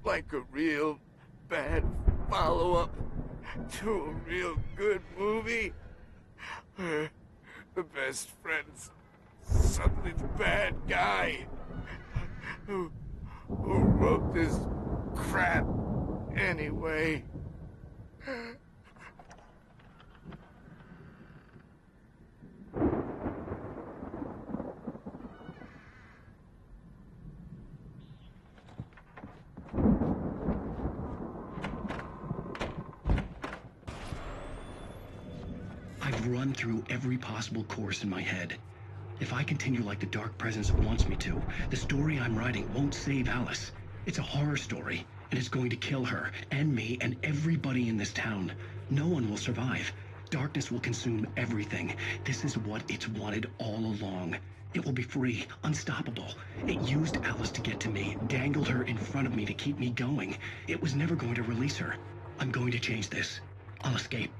Like a real bad follow-up to a real good movie where the best friend's suddenly the bad guy who wrote this crap anyway. I've run through every possible course in my head. If I continue like the Dark Presence wants me to, the story I'm writing won't save Alice. It's a horror story, and it's going to kill her, and me, and everybody in this town. No one will survive. Darkness will consume everything. This is what it's wanted all along. It will be free, unstoppable. It used Alice to get to me, dangled her in front of me to keep me going. It was never going to release her. I'm going to change this. I'll escape.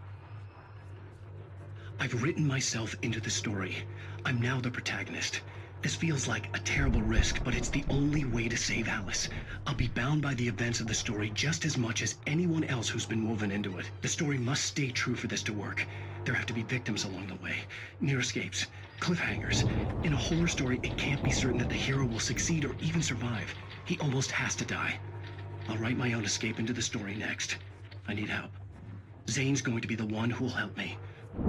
I've written myself into the story. I'm now the protagonist. This feels like a terrible risk, but it's the only way to save Alice. I'll be bound by the events of the story just as much as anyone else who's been woven into it. The story must stay true for this to work. There have to be victims along the way, near escapes, cliffhangers. In a horror story, it can't be certain that the hero will succeed or even survive. He almost has to die. I'll write my own escape into the story next. I need help. Zane's going to be the one who will help me.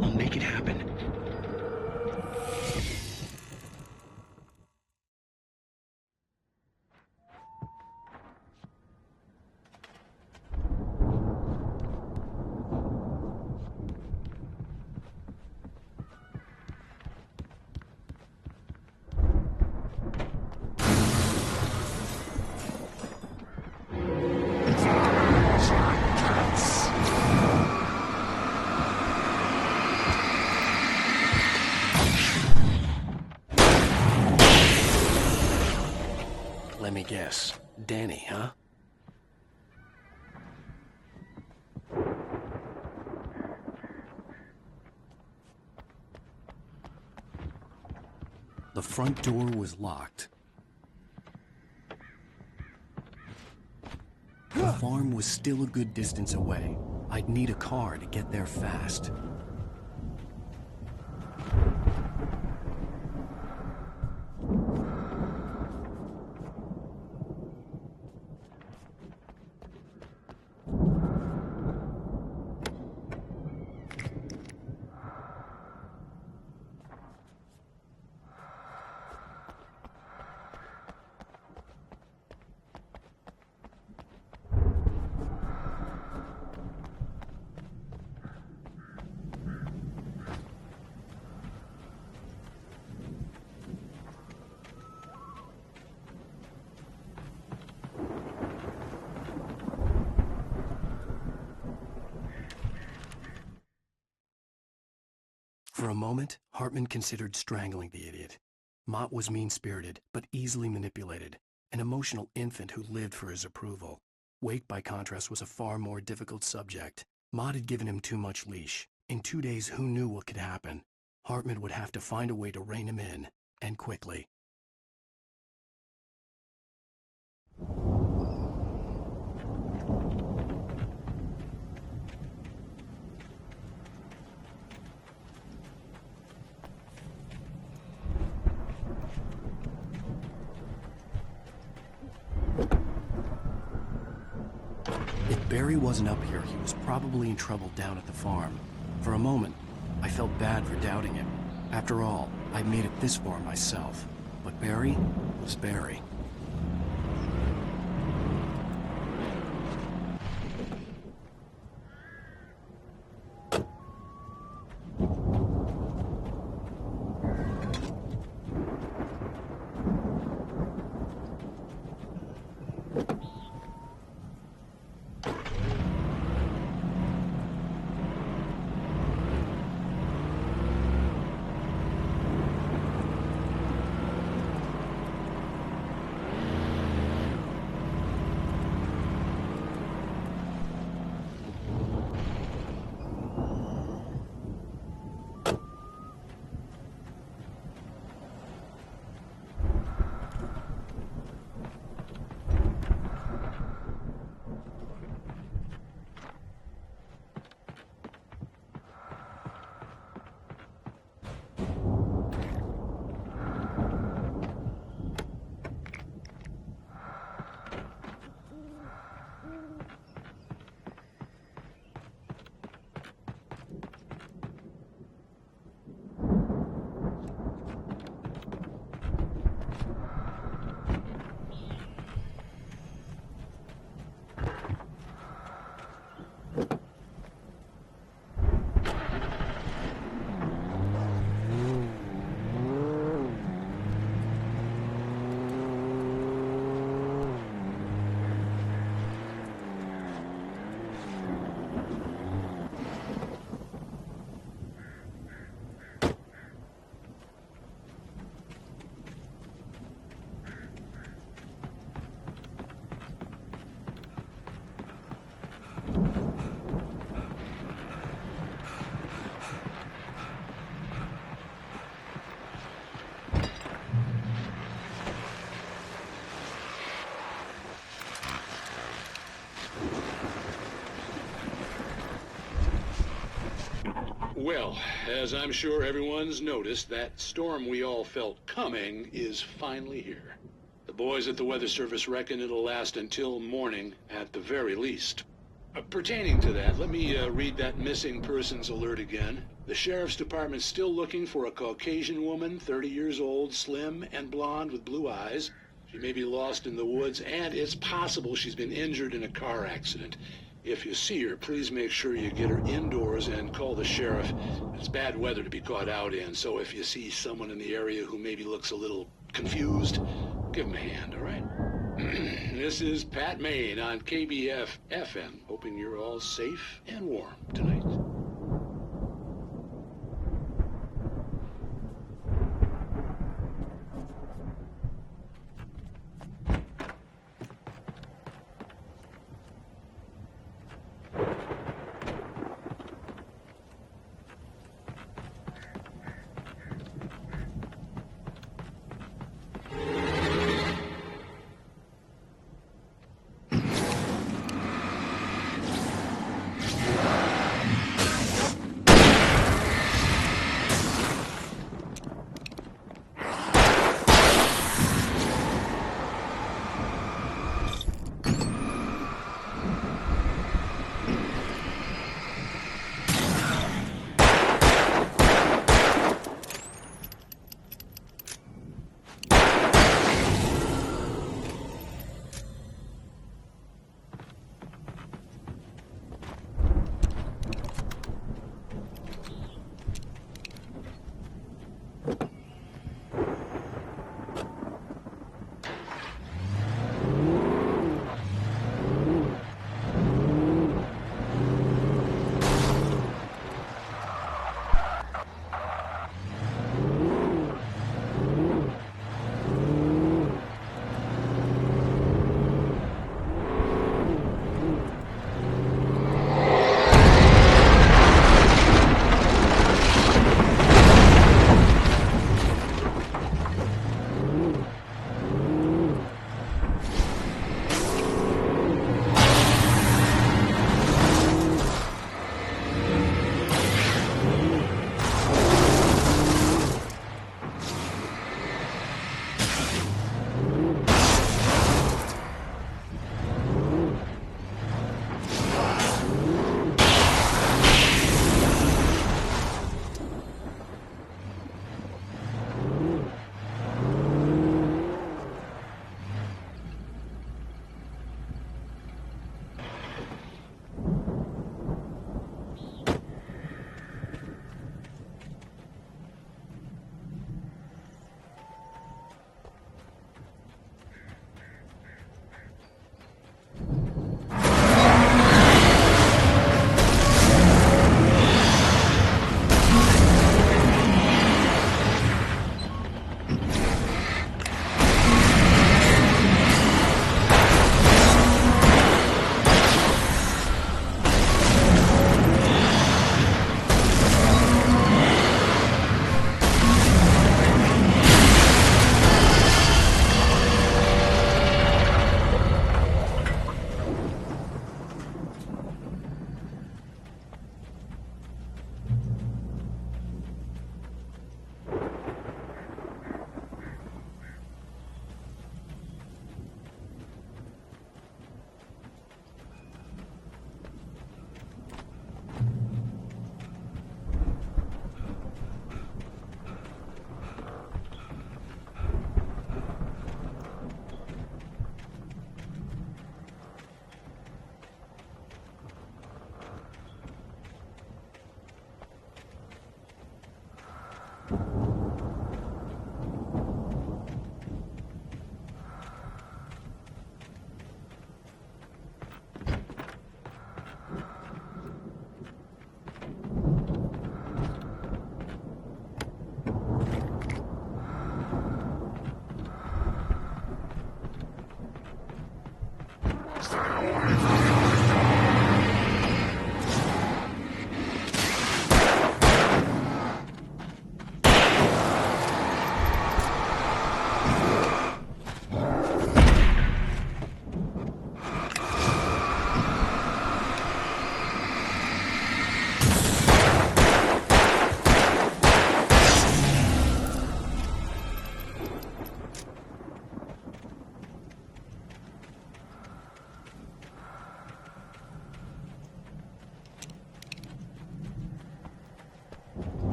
I'll make it happen. Let me guess. Danny, huh? The front door was locked. The farm was still a good distance away. I'd need a car to get there fast. For a moment, Hartman considered strangling the idiot. Mott was mean-spirited, but easily manipulated, an emotional infant who lived for his approval. Wake, by contrast, was a far more difficult subject. Mott had given him too much leash. In 2 days, who knew what could happen? Hartman would have to find a way to rein him in, and quickly. If Barry wasn't up here, he was probably in trouble down at the farm. For a moment, I felt bad for doubting him. After all, I'd made it this far myself. But Barry was Barry. Well, as I'm sure everyone's noticed, that storm we all felt coming is finally here. The boys at the Weather Service reckon it'll last until morning at the very least. Pertaining to that, let me read that missing persons alert again. The Sheriff's Department's still looking for a Caucasian woman, 30 years old, slim and blonde with blue eyes. She may be lost in the woods, and it's possible she's been injured in a car accident. If you see her, please make sure you get her indoors and call the sheriff. It's bad weather to be caught out in, so if you see someone in the area who maybe looks a little confused, give him a hand, all right? This is Pat Maine on KBF FM, hoping you're all safe and warm tonight.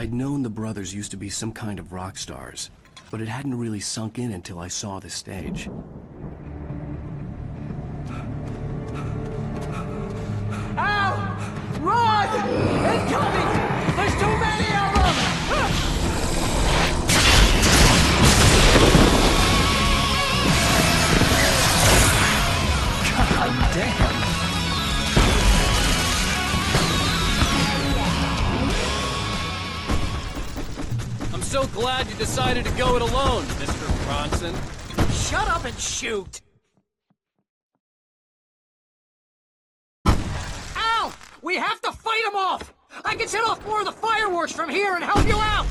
I'd known the brothers used to be some kind of rock stars, but it hadn't really sunk in until I saw the stage. Al! Run! Incoming! There's too many of them! God damn! I'm so glad you decided to go it alone, Mr. Bronson. Shut up and shoot! Al! We have to fight them off! I can set off more of the fireworks from here and help you out!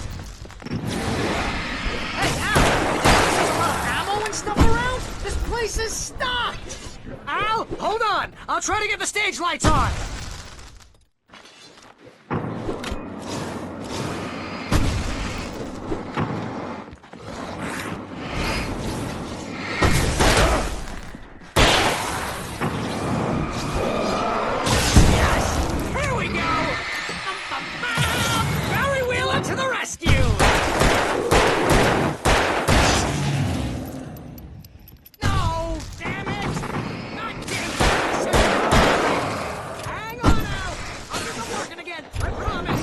Hey, Al! Did you see a lot of ammo and stuff around? This place is stocked! Al, hold on! I'll try to get the stage lights on! To the rescue! No! Damn it! Not damn it! Hang on now! I'll get them working again, I promise!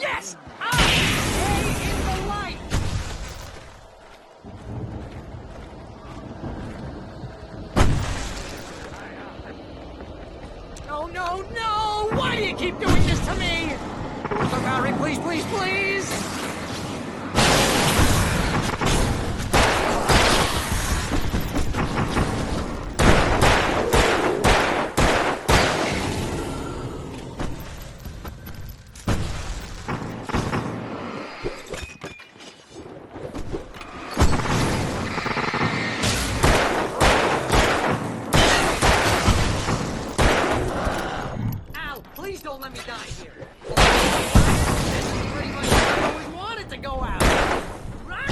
Yes! Stay in the light! Oh, no, no! Why do you keep doing this to me? Mr. Barry, please, please, please! Please don't let me die here. This is pretty much how I always wanted to go out. Right?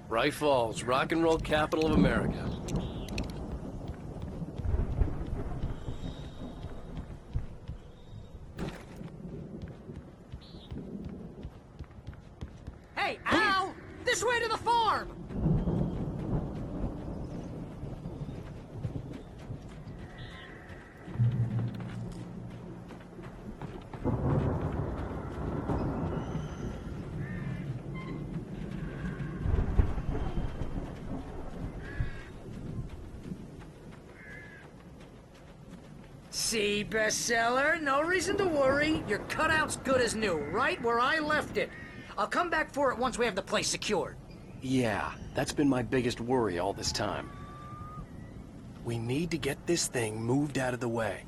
Bright Falls, rock and roll capital of America. Hey, Al! This way to the farm! See, bestseller? No reason to worry. Your cutout's good as new, right where I left it. I'll come back for it once we have the place secured. Yeah, that's been my biggest worry all this time. We need to get this thing moved out of the way.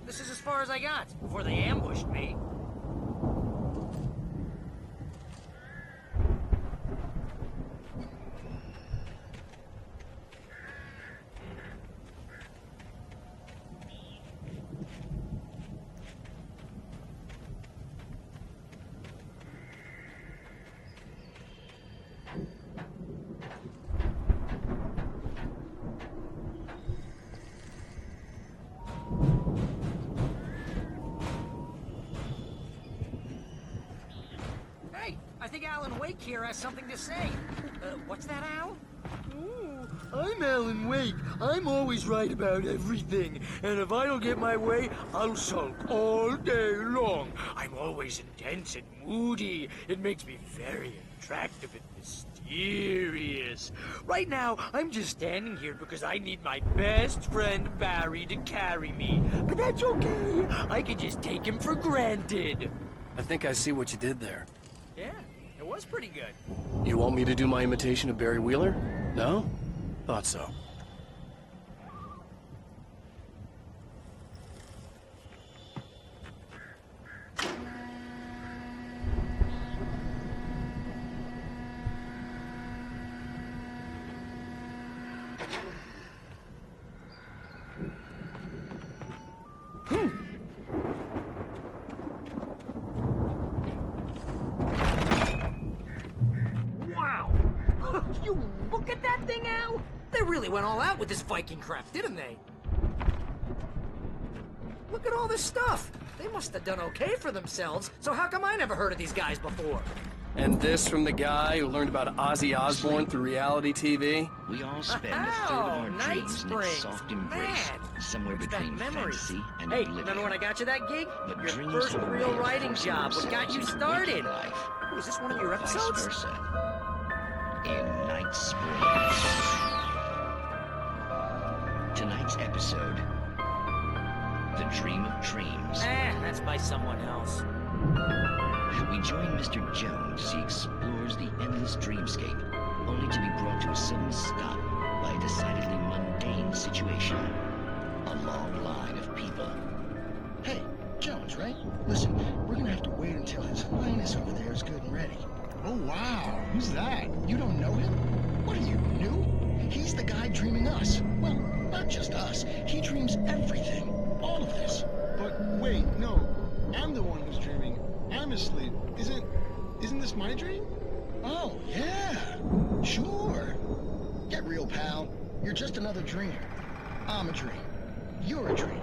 This is as far as I got before they ambushed me. Hey, I think Alan Wake here has something to say. What's that, Al? I'm Alan Wake. I'm always right about everything. And if I don't get my way, I'll sulk all day long. I'm always intense and moody. It makes me very attractive and mysterious. Right now, I'm just standing here because I need my best friend Barry to carry me. But that's okay. I can just take him for granted. I think I see what you did there. Yeah, it was pretty good. You want me to do my imitation of Barry Wheeler? No? Thought so. Wow! You look at that thing, Al! They really went all out with this Viking crap, didn't they? Look at all this stuff! They must have done okay for themselves, so how come I never heard of these guys before? And this from the guy who learned about Ozzy Osbourne through reality TV? We all spend a third of our dreams in its soft embrace, somewhere between fantasy and Hey, oblivion. remember when I got you that gig? But Your dreams first have a real way of writing forcing job. What got you themselves into started? waking life, Oh, is this one of your vice episodes? versa. In Night Springs. Tonight's episode, The Dream of Dreams. That's by someone else. We join Mr. Jones as he explores the endless dreamscape, only to be brought to a sudden stop by a decidedly mundane situation. A long line of people. Hey, Jones, right? Listen, we're gonna have to wait until His Highness over there is good and ready. Oh, wow. Who's that? You don't know him? What are you, new? He's the guy dreaming us. Well, not just us. He dreams everything. All of this. But wait, no. I'm the one who's dreaming. I'm asleep. Isn't this my dream? Oh, yeah. Sure. Get real, pal. You're just another dream. I'm a dream. You're a dream.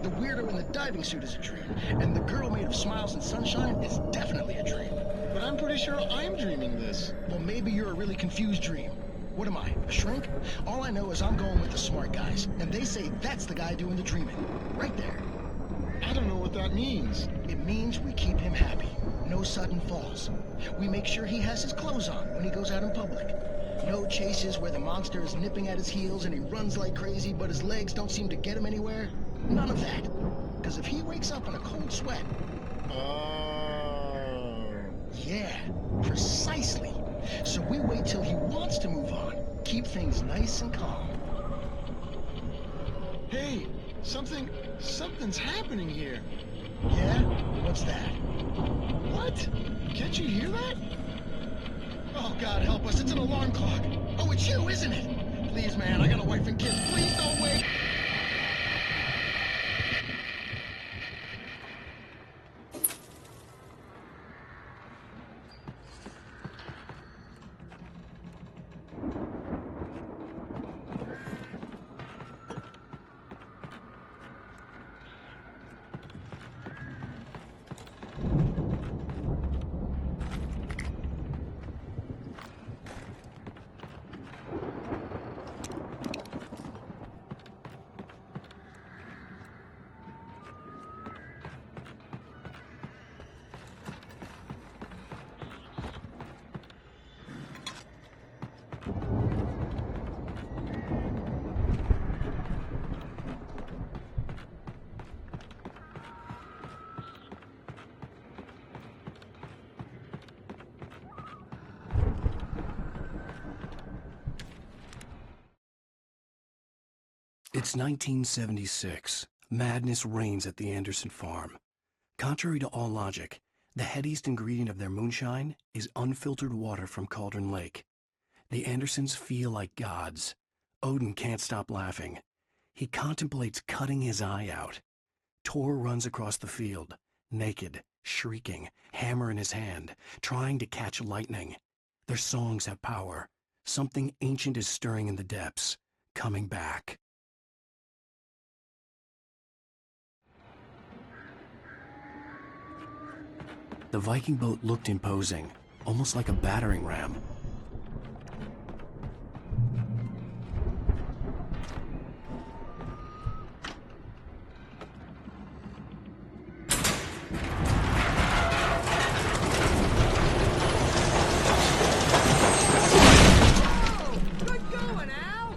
The weirdo in the diving suit is a dream. And the girl made of smiles and sunshine is definitely a dream. But I'm pretty sure I'm dreaming this. Well, maybe you're a really confused dream. What am I, a shrink? All I know is I'm going with the smart guys. And they say that's the guy doing the dreaming. Right there. I don't know what that means. It means we keep him happy. No sudden falls. We make sure he has his clothes on when he goes out in public. No chases where the monster is nipping at his heels and he runs like crazy, but his legs don't seem to get him anywhere. None of that. Because if he wakes up in a cold sweat... Yeah, precisely. So we wait till he wants to move on. Keep things nice and calm. Hey, something's happening here. Yeah? What's that? What? Can't you hear that? Oh, God, help us. It's an alarm clock. Oh, it's you, isn't it? Please, man, I got a wife and kids. Please don't wait. It's 1976. Madness reigns at the Anderson farm. Contrary to all logic, the headiest ingredient of their moonshine is unfiltered water from Cauldron Lake. The Andersons feel like gods. Odin can't stop laughing. He contemplates cutting his eye out. Tor runs across the field, naked, shrieking, hammer in his hand, trying to catch lightning. Their songs have power. Something ancient is stirring in the depths, coming back. The Viking boat looked imposing, almost like a battering ram. Good going, Al!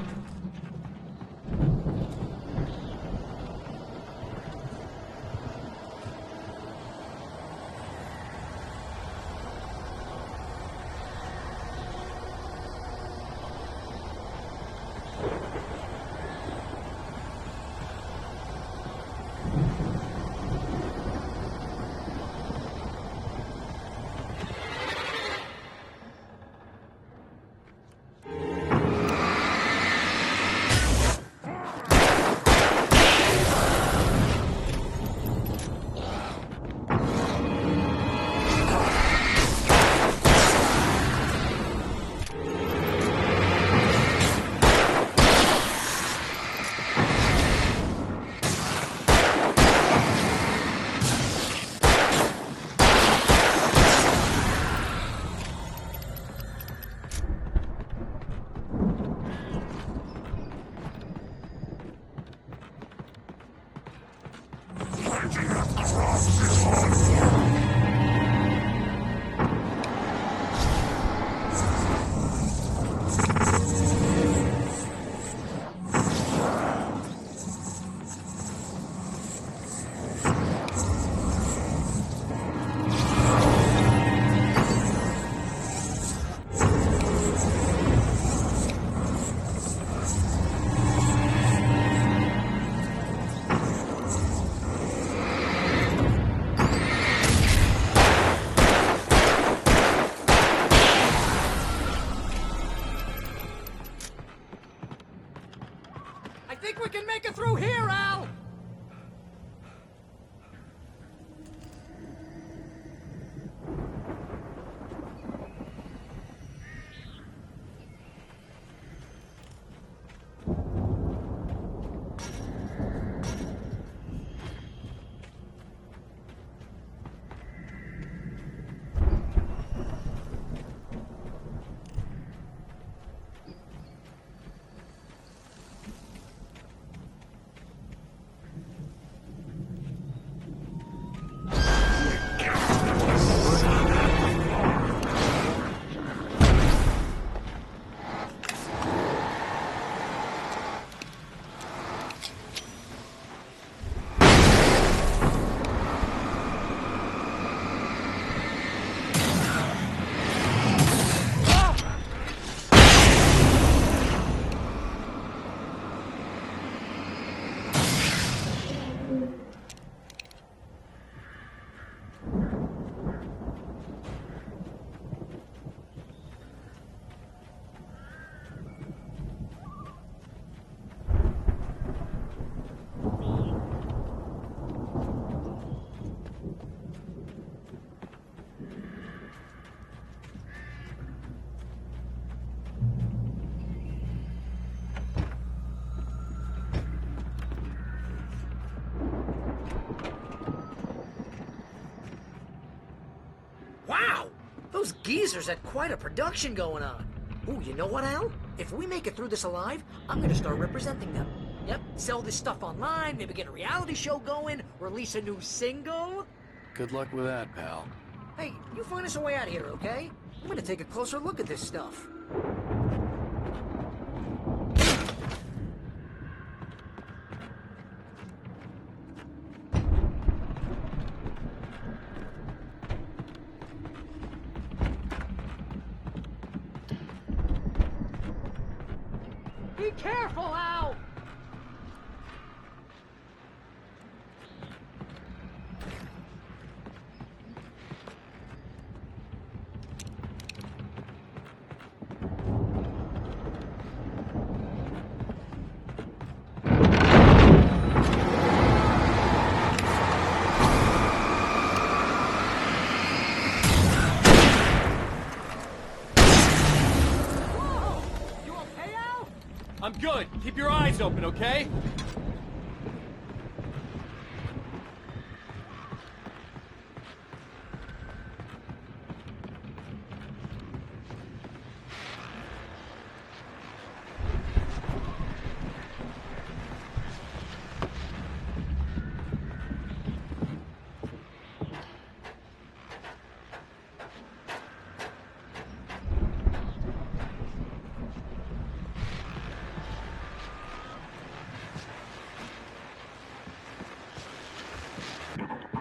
I think we can make it through here, Al! Wow! Those geezers had quite a production going on. Ooh, you know what, Al? If we make it through this alive, I'm gonna start representing them. Yep, sell this stuff online, maybe get a reality show going, release a new single. Good luck with that, pal. Hey, you find us a way out of here, okay? I'm gonna take a closer look at this stuff. Be careful, Al! I'm good. Keep your eyes open, okay?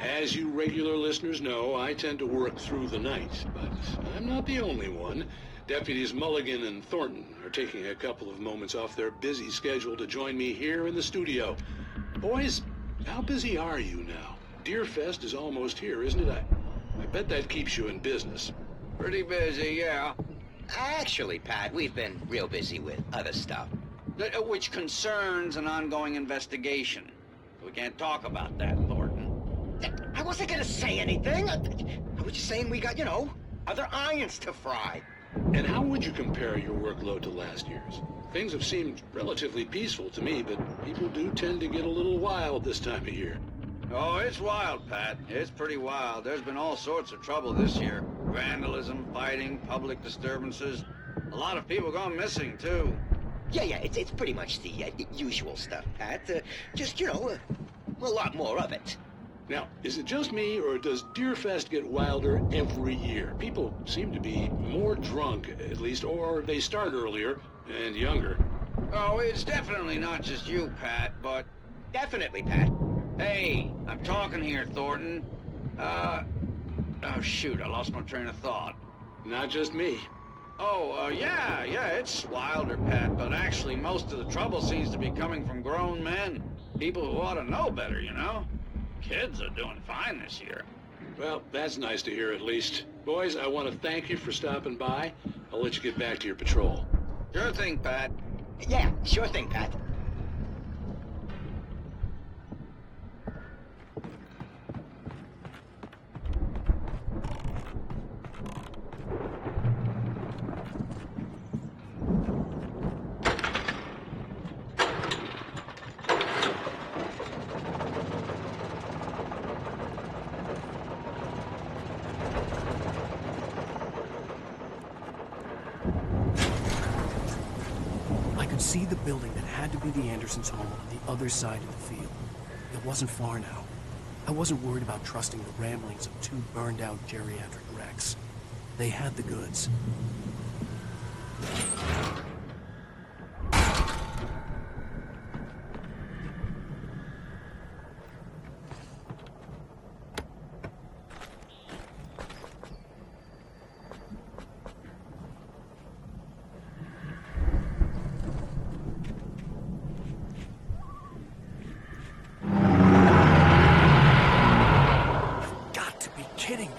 As you regular listeners know, I tend to work through the night, but I'm not the only one. Deputies Mulligan and Thornton are taking a couple of moments off their busy schedule to join me here in the studio. Boys, how busy are you now? Deerfest is almost here, isn't it? I bet that keeps you in business. Pretty busy, yeah. Actually, Pat, we've been real busy with other stuff, which concerns an ongoing investigation. We can't talk about that, Thornton. I wasn't gonna say anything. I was just saying we got, other irons to fry. And how would you compare your workload to last year's? Things have seemed relatively peaceful to me, but people do tend to get a little wild this time of year. Oh, it's wild, Pat. It's pretty wild. There's been all sorts of trouble this year. Vandalism, fighting, public disturbances. A lot of people gone missing, too. Yeah, it's pretty much the usual stuff, Pat. Just, a lot more of it. Now, is it just me, or does Deerfest get wilder every year? People seem to be more drunk, at least, or they start earlier and younger. Oh, it's definitely not just you, Pat, but... Definitely, Pat. Hey, I'm talking here, Thornton. Oh, shoot, I lost my train of thought. Not just me. Oh, yeah, it's wilder, Pat, but actually most of the trouble seems to be coming from grown men. People who ought to know better, Kids are doing fine this year. Well, that's nice to hear at least. Boys, I want to thank you for stopping by. I'll let you get back to your patrol. Sure thing, Pat. Yeah, sure thing, Pat. See the building that had to be the Andersons' home on the other side of the field. It wasn't far now. I wasn't worried about trusting the ramblings of two burned-out geriatric wrecks. They had the goods. Kidding me.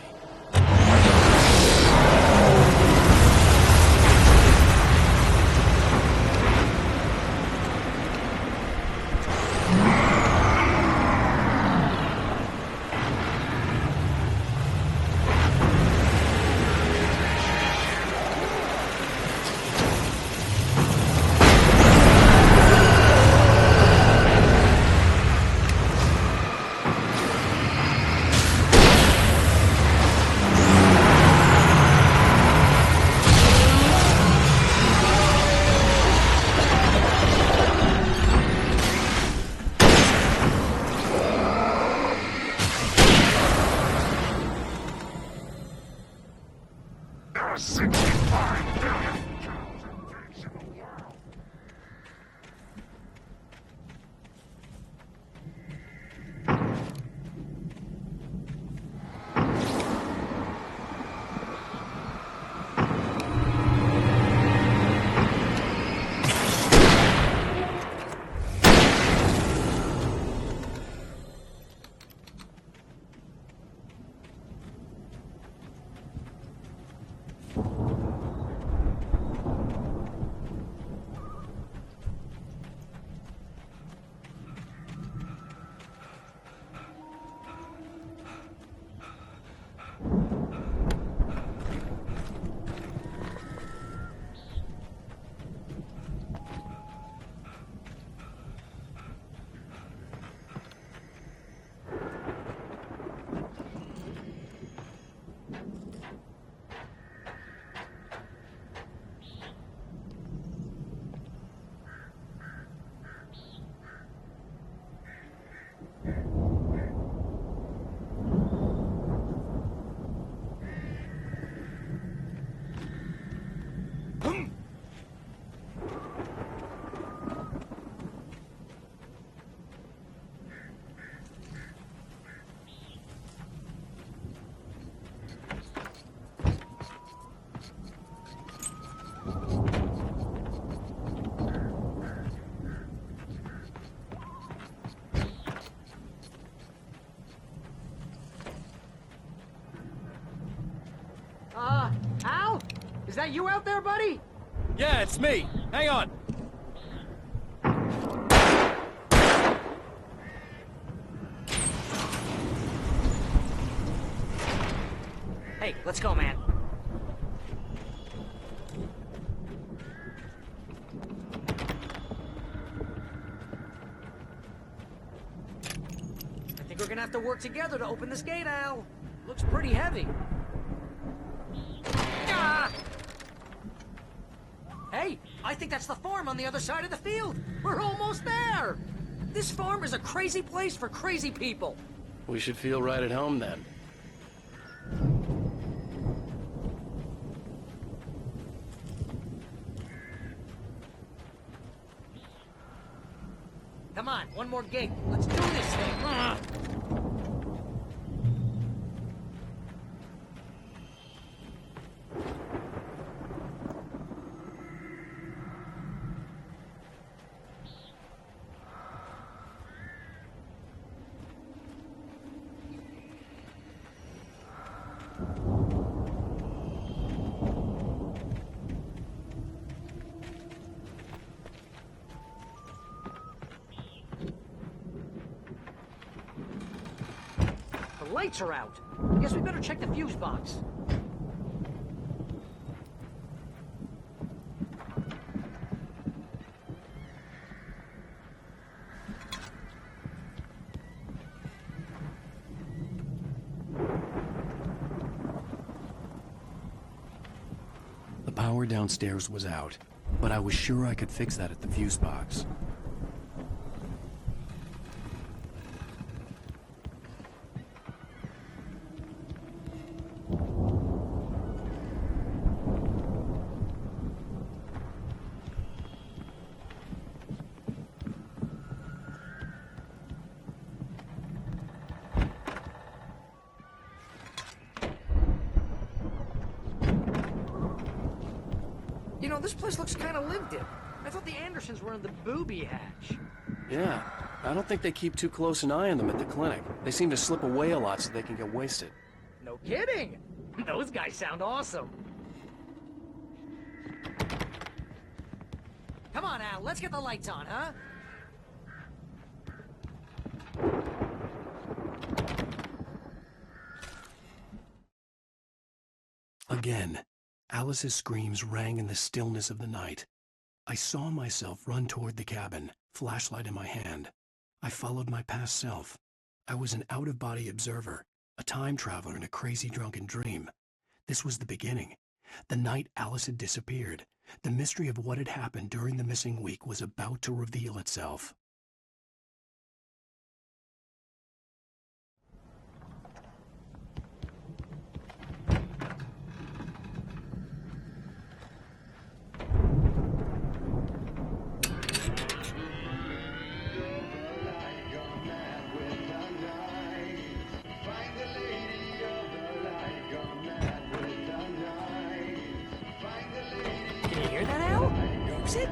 Is that you out there, buddy? Yeah, it's me. Hang on. Hey, let's go, man. I think we're gonna have to work together to open this gate, Al. Looks pretty heavy. Ah! Hey, I think that's the farm on the other side of the field. We're almost there. This farm is a crazy place for crazy people. We should feel right at home then. Come on, one more gate. Let's do this thing. The lights are out. Guess we better check the fuse box. The power downstairs was out, but I was sure I could fix that at the fuse box. You know, this place looks kind of lived in. I thought the Andersons were in the booby hatch. Yeah, I don't think they keep too close an eye on them at the clinic. They seem to slip away a lot so they can get wasted. No kidding. Those guys sound awesome. Come on, Al, let's get the lights on, huh? Again, Alice's screams rang in the stillness of the night. I saw myself run toward the cabin, flashlight in my hand. I followed my past self. I was an out-of-body observer, a time traveler in a crazy drunken dream. This was the beginning. The night Alice had disappeared. The mystery of what had happened during the missing week was about to reveal itself. Can you hear that, Al? Music?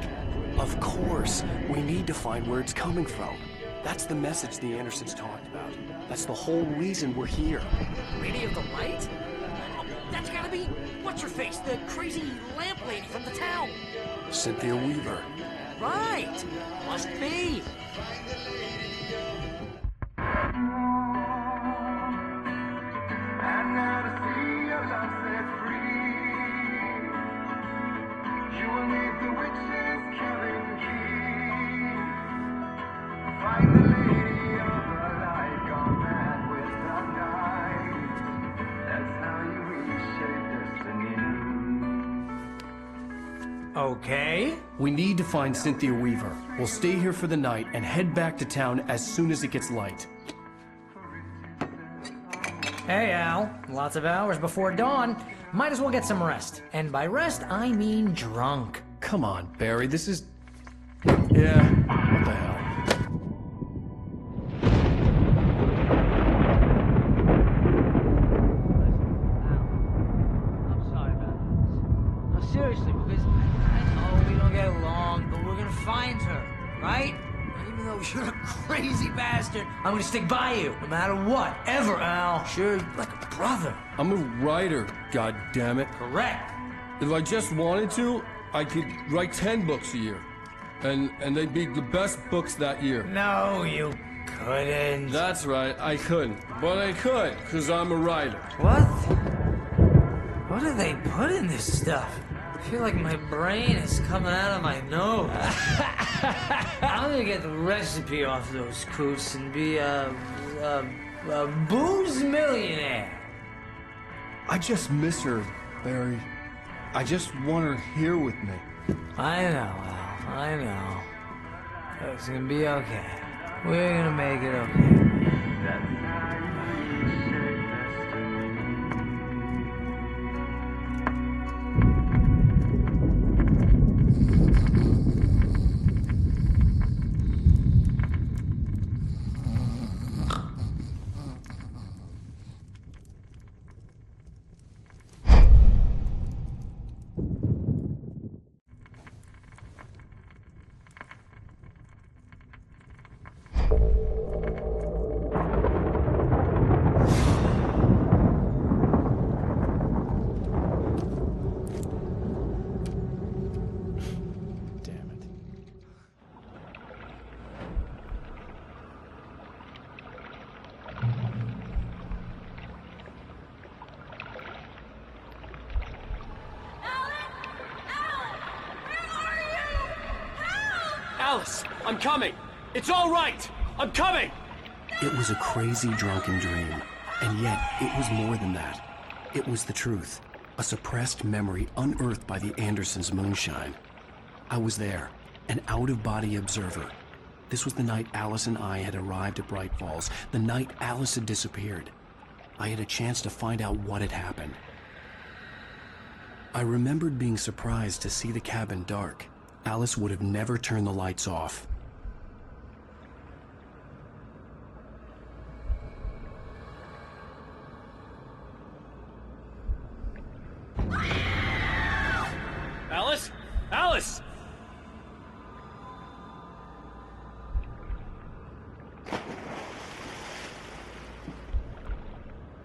Of course. We need to find where it's coming from. That's the message the Andersons talked about. That's the whole reason we're here. Lady of the Light? Oh, that's gotta be... What's-her-face? The crazy lamp lady from the town. Cynthia Weaver. Right. Must be. Okay. We need to find Cynthia Weaver. We'll stay here for the night and head back to town as soon as it gets light. Hey, Al. Lots of hours before dawn. Might as well get some rest. And by rest, I mean drunk. Come on, Barry, this is... Yeah, what the hell? I'm sorry about this. No, seriously, because I know we don't get along, but we're gonna find her, right? Even though you're a crazy bastard, I'm gonna stick by you, no matter what, ever, Al. Sure, like a brother. I'm a writer, goddammit. Correct. If I just wanted to, I could write 10 books a year. And they'd be the best books that year. No, you couldn't. That's right, I couldn't. But I could, because I'm a writer. What? What do they put in this stuff? I feel like my brain is coming out of my nose. I'm gonna get the recipe off those coots and be a booze millionaire. I just miss her, Barry. I just want her here with me. I know, Al. I know. It's gonna be okay. We're gonna make it okay. Alice, I'm coming! It's all right! I'm coming! It was a crazy, drunken dream, and yet it was more than that. It was the truth, a suppressed memory unearthed by the Andersons' moonshine. I was there, an out-of-body observer. This was the night Alice and I had arrived at Bright Falls, the night Alice had disappeared. I had a chance to find out what had happened. I remembered being surprised to see the cabin dark. Alice would have never turned the lights off. Alice? Alice!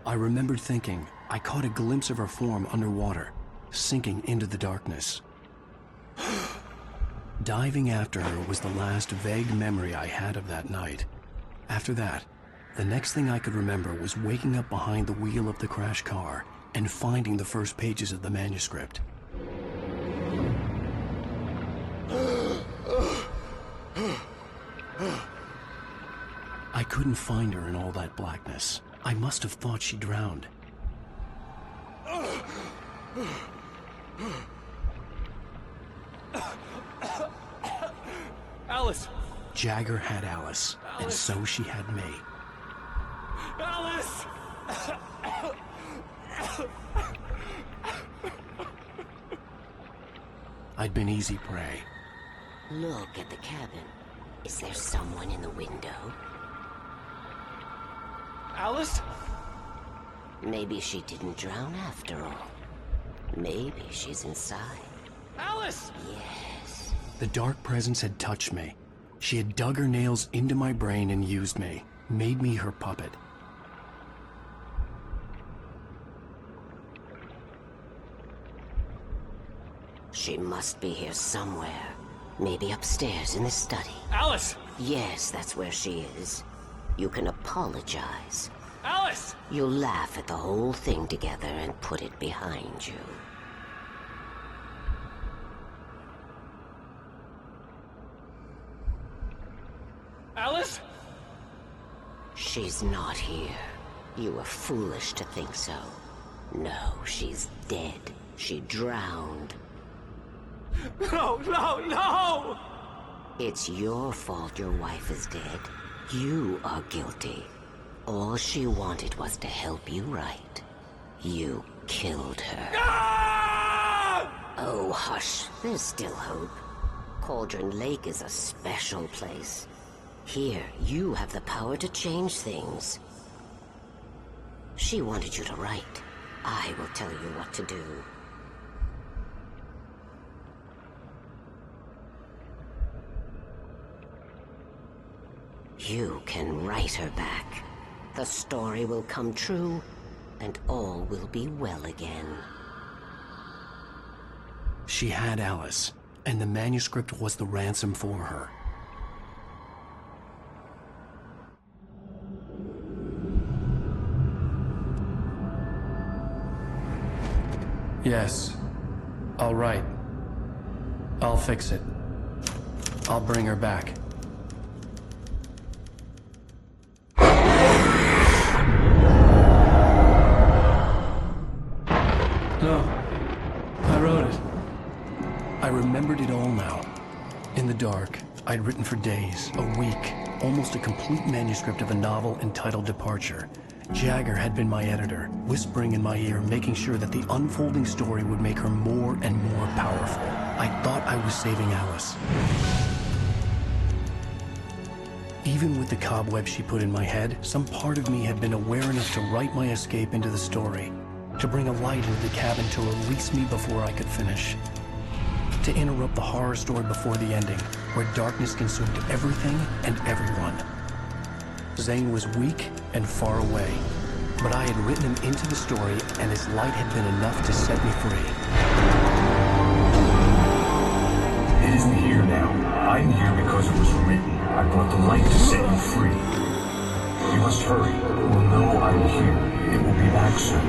I remembered thinking I caught a glimpse of her form underwater, sinking into the darkness. Diving after her was the last vague memory I had of that night. After that, the next thing I could remember was waking up behind the wheel of the crashed car and finding the first pages of the manuscript. I couldn't find her in all that blackness. I must have thought she drowned. Alice! Jagger had Alice, and so she had me. Alice! I'd been easy prey. Look at the cabin. Is there someone in the window? Alice? Maybe she didn't drown after all. Maybe she's inside. Alice! Yes. The dark presence had touched me. She had dug her nails into my brain and used me, made me her puppet. She must be here somewhere. Maybe upstairs in the study. Alice! Yes, that's where she is. You can apologize. Alice! You'll laugh at the whole thing together and put it behind you. Alice? She's not here. You were foolish to think so. No, she's dead. She drowned. No, no, no! It's your fault your wife is dead. You are guilty. All she wanted was to help you right. You killed her. Ah! Oh, hush. There's still hope. Cauldron Lake is a special place. Here, you have the power to change things. She wanted you to write. I will tell you what to do. You can write her back. The story will come true, and all will be well again. She had Alice, and the manuscript was the ransom for her. Yes. All right. I'll fix it. I'll bring her back. No. I wrote it. I remembered it all now. In the dark, I'd written for days, a week, almost a complete manuscript of a novel entitled Departure. Jagger had been my editor, whispering in my ear, making sure that the unfolding story would make her more and more powerful. I thought I was saving Alice. Even with the cobweb she put in my head, some part of me had been aware enough to write my escape into the story, to bring a light into the cabin to release me before I could finish, to interrupt the horror story before the ending, where darkness consumed everything and everyone. Zane was weak and far away, but I had written him into the story, and his light had been enough to set me free. It isn't here now. I'm here because it was written. I brought the light to set you free. You must hurry. It will know I'm here. It will be back soon.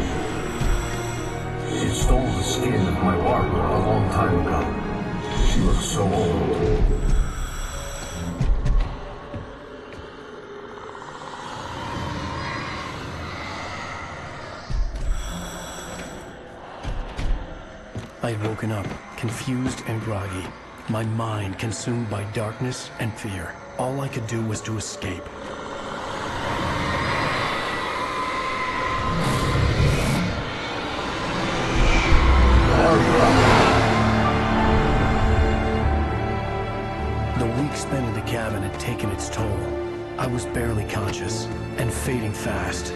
It stole the skin of my Barbara a long time ago. She looks so old. I had woken up, confused and groggy, my mind consumed by darkness and fear. All I could do was to escape. The week spent in the cabin had taken its toll. I was barely conscious, and fading fast.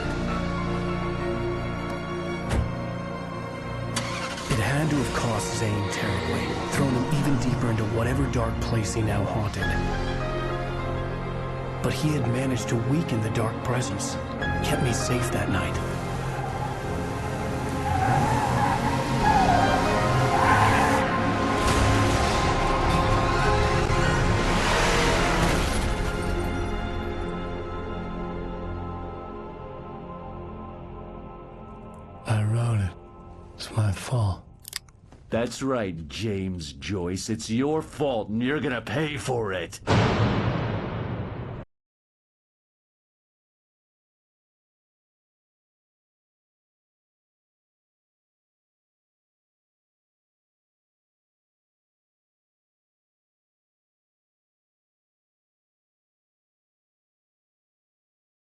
It had to have cost Zane terribly, thrown him even deeper into whatever dark place he now haunted. But he had managed to weaken the dark presence, kept me safe that night. I wrote it. It's my fault. That's right, James Joyce. It's your fault, and you're gonna pay for it.